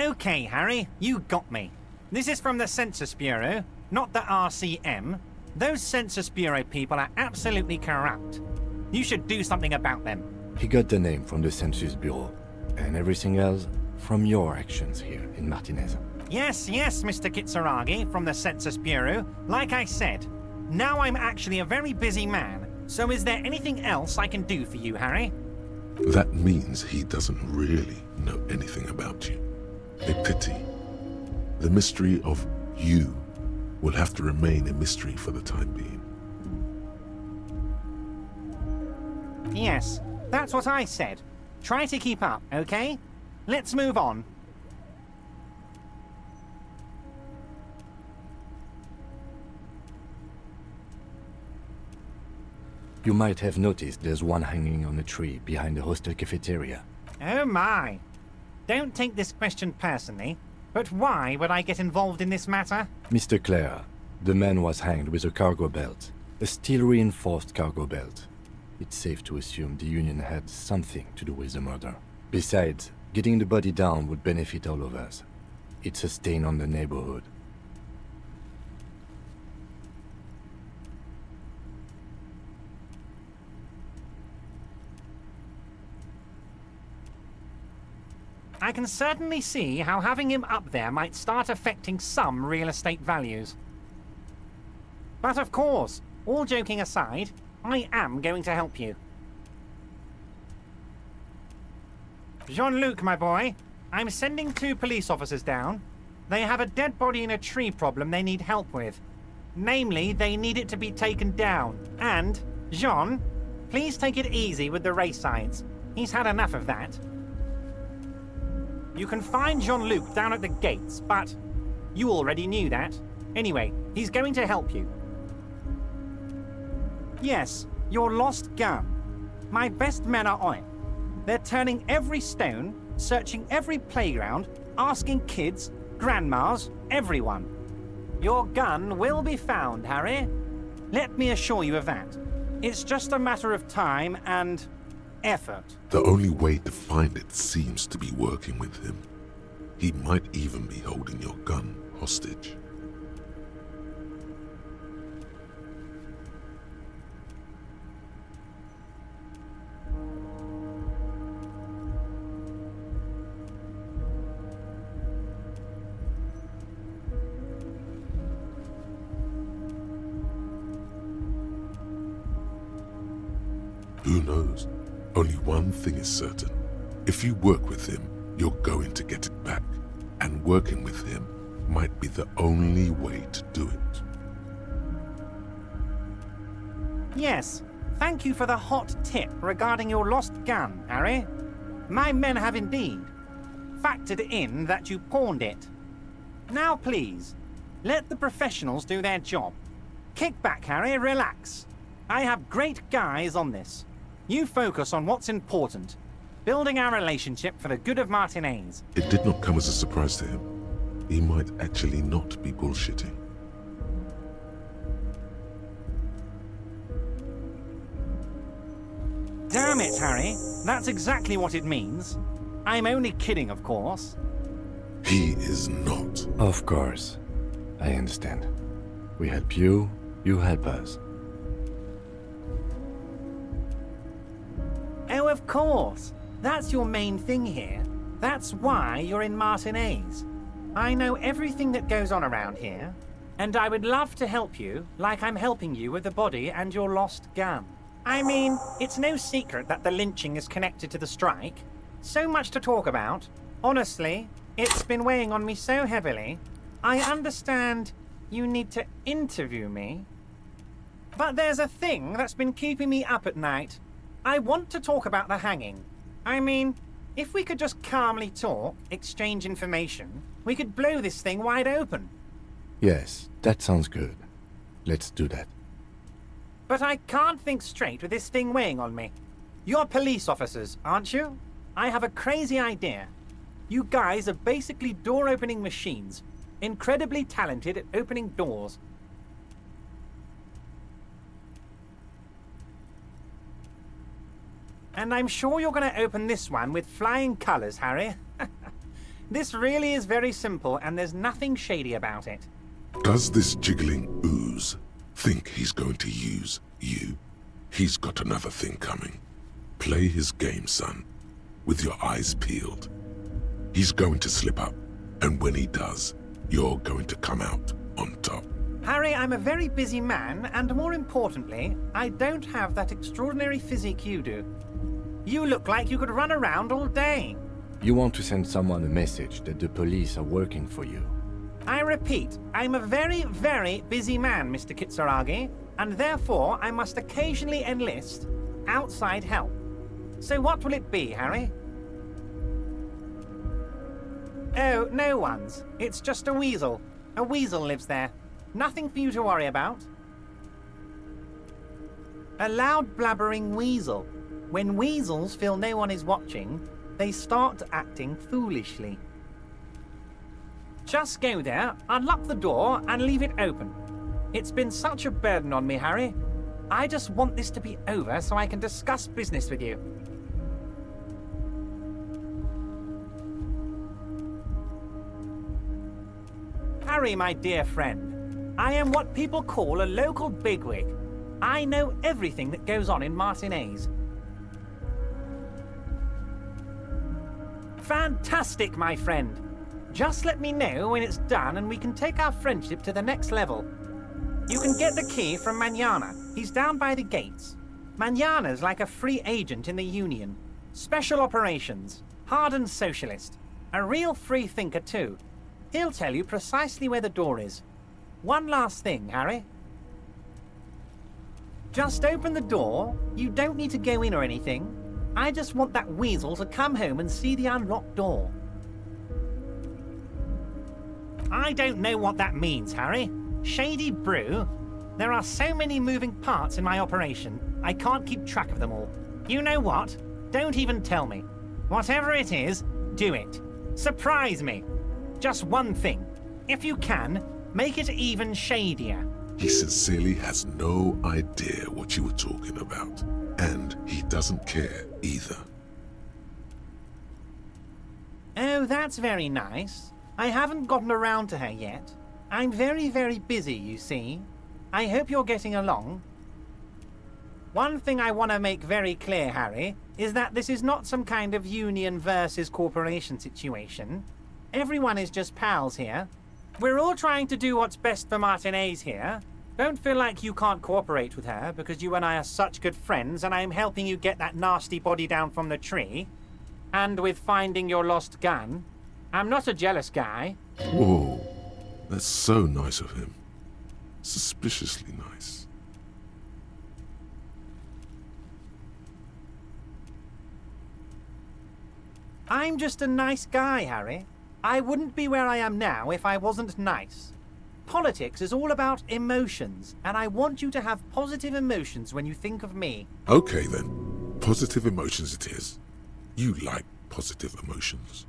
Okay, Harry, you got me. This is from the Census Bureau, not the RCM. Those Census Bureau people are absolutely corrupt. You should do something about them.
He got the name from the Census Bureau, and everything else from your actions here in Martinez.
Yes, Mr. Kitsuragi from the Census Bureau. Like I said, now I'm actually a very busy man, so is there anything else I can do for you, Harry?
That means he doesn't really know anything about you. A pity. The mystery of you will have to remain a mystery for the time being.
Yes, that's what I said. Try to keep up, okay? Let's move on.
You might have noticed there's one hanging on a tree behind the hostel cafeteria.
Oh my. Don't take this question personally, but why would I get involved in this matter?
Mr. Clare, the man was hanged with a cargo belt, a steel-reinforced cargo belt. It's safe to assume the Union had something to do with the murder. Besides, getting the body down would benefit all of us. It's a stain on the neighborhood.
I can certainly see how having him up there might start affecting some real estate values. But of course, all joking aside, I am going to help you. Jean-Luc, my boy, I'm sending 2 police officers down. They have a dead body in a tree problem they need help with. Namely, they need it to be taken down. And, Jean, please take it easy with the race science. He's had enough of that. You can find Jean-Luc down at the gates, but you already knew that. Anyway, he's going to help you. Yes, your lost gun. My best men are on it. They're turning every stone, searching every playground, asking kids, grandmas, everyone. Your gun will be found, Harry. Let me assure you of that. It's just a matter of time and effort.
The only way to find it seems to be working with him. He might even be holding your gun hostage. Who knows? Only one thing is certain. If you work with him, you're going to get it back. And working with him might be the only way to do it.
Yes, thank you for the hot tip regarding your lost gun, Harry. My men have indeed factored in that you pawned it. Now please, let the professionals do their job. Kick back, Harry, relax. I have great guys on this. You focus on what's important. Building our relationship for the good of Martinez.
It did not come as a surprise to him. He might actually not be bullshitting.
Damn it, Harry. That's exactly what it means. I'm only kidding, of course.
He is not.
Of course. I understand. We help you, you help us.
Oh, of course. That's your main thing here. That's why you're in Martinez. I know everything that goes on around here, and I would love to help you like I'm helping you with the body and your lost gun. I mean, it's no secret that the lynching is connected to the strike. So much to talk about. Honestly, it's been weighing on me so heavily. I understand you need to interview me. But there's a thing that's been keeping me up at night. I want to talk about the hanging. I mean, if we could just calmly talk, exchange information, we could blow this thing wide open.
Yes, that sounds good. Let's do that.
But I can't think straight with this thing weighing on me. You're police officers, aren't you? I have a crazy idea. You guys are basically door-opening machines, incredibly talented at opening doors. And I'm sure you're going to open this one with flying colors, Harry. This really is very simple, and there's nothing shady about it.
Does this jiggling ooze think he's going to use you? He's got another thing coming. Play his game, son, with your eyes peeled. He's going to slip up, and when he does, you're going to come out on top.
Harry, I'm a very busy man, and more importantly, I don't have that extraordinary physique you do. You look like you could run around all day.
You want to send someone a message that the police are working for you.
I repeat, I'm a very, very busy man, Mr. Kitsuragi, and therefore I must occasionally enlist outside help. So what will it be, Harry? Oh, no one's. It's just a weasel. A weasel lives there. Nothing for you to worry about. A loud blabbering weasel. When weasels feel no one is watching, they start acting foolishly. Just go there, unlock the door, and leave it open. It's been such a burden on me, Harry. I just want this to be over so I can discuss business with you. Harry, my dear friend, I am what people call a local bigwig. I know everything that goes on in Martinez. Fantastic, my friend. Just let me know when it's done and we can take our friendship to the next level. You can get the key from Manana. He's down by the gates. Manana's like a free agent in the Union. Special operations. Hardened socialist. A real free thinker, too. He'll tell you precisely where the door is. One last thing, Harry. Just open the door. You don't need to go in or anything. I just want that weasel to come home and see the unlocked door. I don't know what that means, Harry. Shady brew? There are so many moving parts in my operation, I can't keep track of them all. You know what? Don't even tell me. Whatever it is, do it. Surprise me. Just one thing. If you can, make it even shadier.
He sincerely has no idea what you were talking about. And he doesn't care either.
Oh, that's very nice. I haven't gotten around to her yet. I'm very, very busy, you see. I hope you're getting along. One thing I want to make very clear, Harry, is that this is not some kind of union versus corporation situation. Everyone is just pals here. We're all trying to do what's best for Martinez here. Don't feel like you can't cooperate with her because you and I are such good friends and I'm helping you get that nasty body down from the tree. And with finding your lost gun. I'm not a jealous guy.
Whoa, that's so nice of him. Suspiciously nice.
I'm just a nice guy, Harry. I wouldn't be where I am now if I wasn't nice. Politics is all about emotions, and I want you to have positive emotions when you think of me.
Okay then, positive emotions it is. You like positive emotions.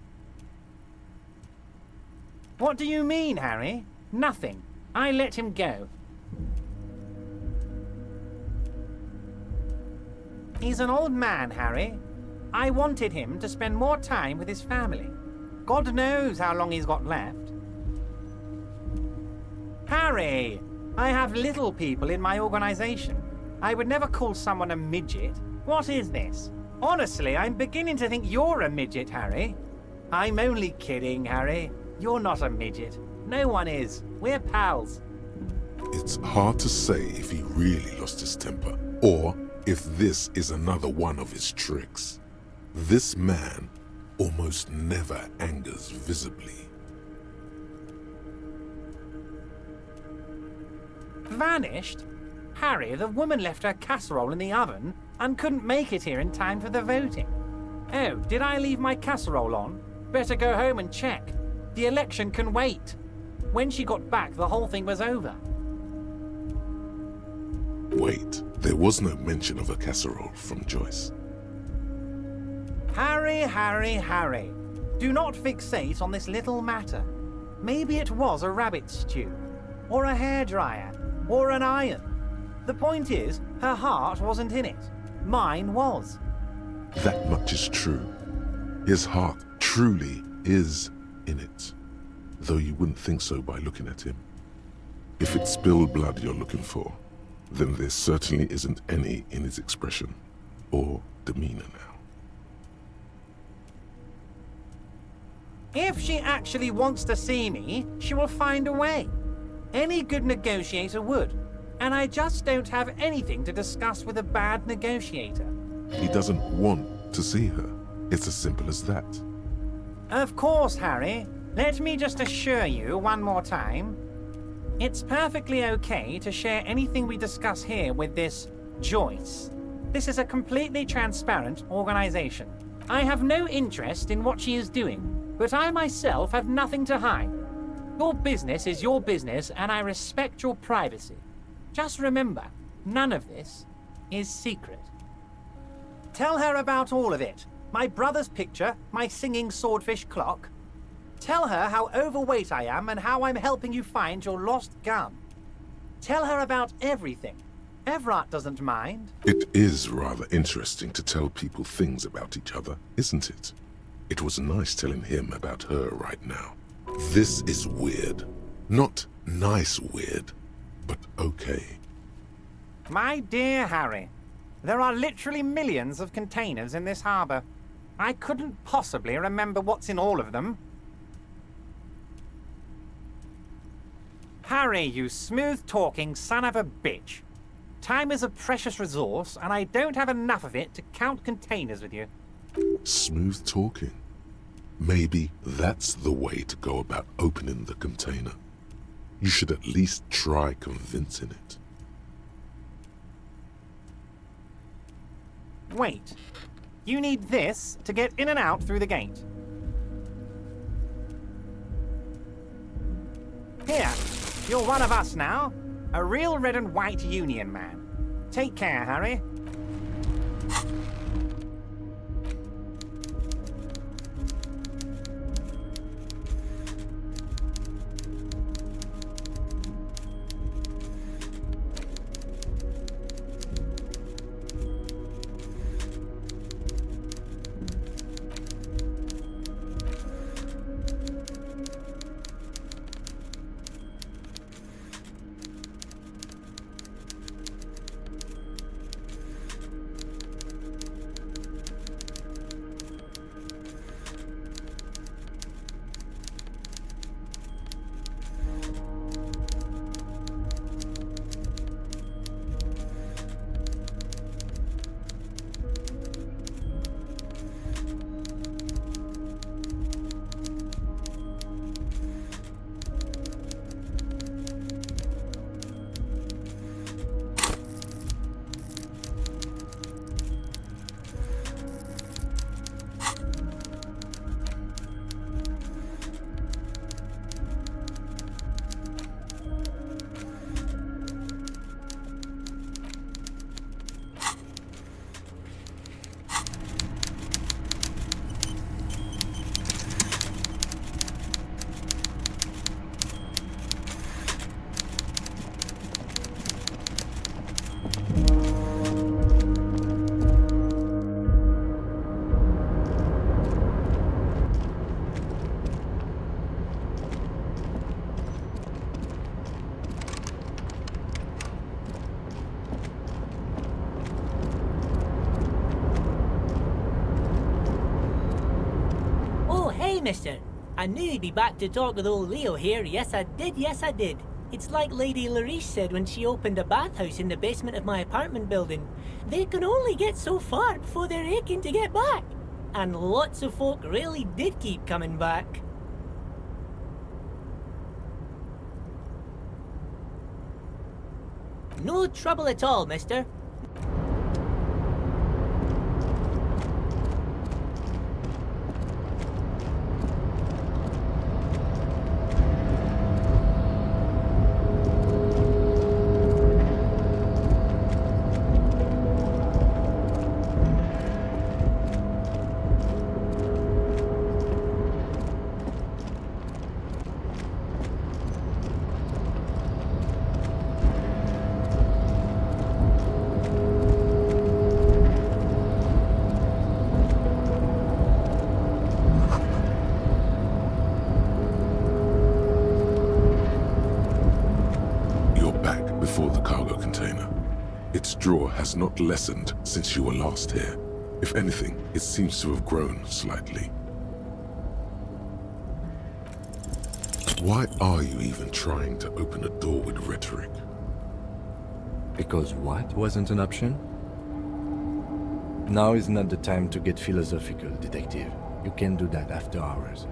What do you mean, Harry? Nothing. I let him go. He's an old man, Harry. I wanted him to spend more time with his family. God knows how long he's got left. Harry! I have little people in my organization. I would never call someone a midget. What is this? Honestly, I'm beginning to think you're a midget, Harry. I'm only kidding, Harry. You're not a midget. No one is. We're pals.
It's hard to say if he really lost his temper, or if this is another one of his tricks. This man almost never angers visibly.
Vanished? Harry, the woman left her casserole in the oven and couldn't make it here in time for the voting. Oh, did I leave my casserole on? Better go home and check. The election can wait. When she got back, the whole thing was over.
Wait, there was no mention of a casserole from Joyce.
Harry, Harry, Harry. Do not fixate on this little matter. Maybe it was a rabbit stew, or a hairdryer, or an iron. The point is, her heart wasn't in it. Mine was.
That much is true. His heart truly is in it, though you wouldn't think so by looking at him. If it's spilled blood you're looking for, then there certainly isn't any in his expression or demeanor now.
If she actually wants to see me, she will find a way. Any good negotiator would. And I just don't have anything to discuss with a bad negotiator.
He doesn't want to see her. It's as simple as that.
Of course, Harry. Let me just assure you one more time. It's perfectly okay to share anything we discuss here with this Joyce. This is a completely transparent organization. I have no interest in what she is doing, but I myself have nothing to hide. Your business is your business, and I respect your privacy. Just remember, none of this is secret. Tell her about all of it. My brother's picture, my singing swordfish clock. Tell her how overweight I am and how I'm helping you find your lost gun. Tell her about everything. Everard doesn't mind.
It is rather interesting to tell people things about each other, isn't it? It was nice telling him about her right now. This is weird. Not nice weird, but okay.
My dear Harry, there are literally millions of containers in this harbor. I couldn't possibly remember what's in all of them. Harry, you smooth-talking son of a bitch. Time is a precious resource, and I don't have enough of it to count containers with you.
Smooth talking. Maybe that's the way to go about opening the container. You should at least try convincing it.
Wait. You need this to get in and out through the gate. Here, you're one of us now. A real red and white union man. Take care, Harry.
Mister. I knew you'd be back to talk with old Leo here. Yes, I did. Yes, I did. It's like Lady Larice said when she opened a bathhouse in the basement of my apartment building. They can only get so far before they're aching to get back. And lots of folk really did keep coming back. No trouble at all, mister.
container. Its draw has not lessened since you were last here. If anything, it seems to have grown slightly. Why are you even trying to open a door with rhetoric?
Because what wasn't an option? Now is not the time to get philosophical, detective. You can do that after hours.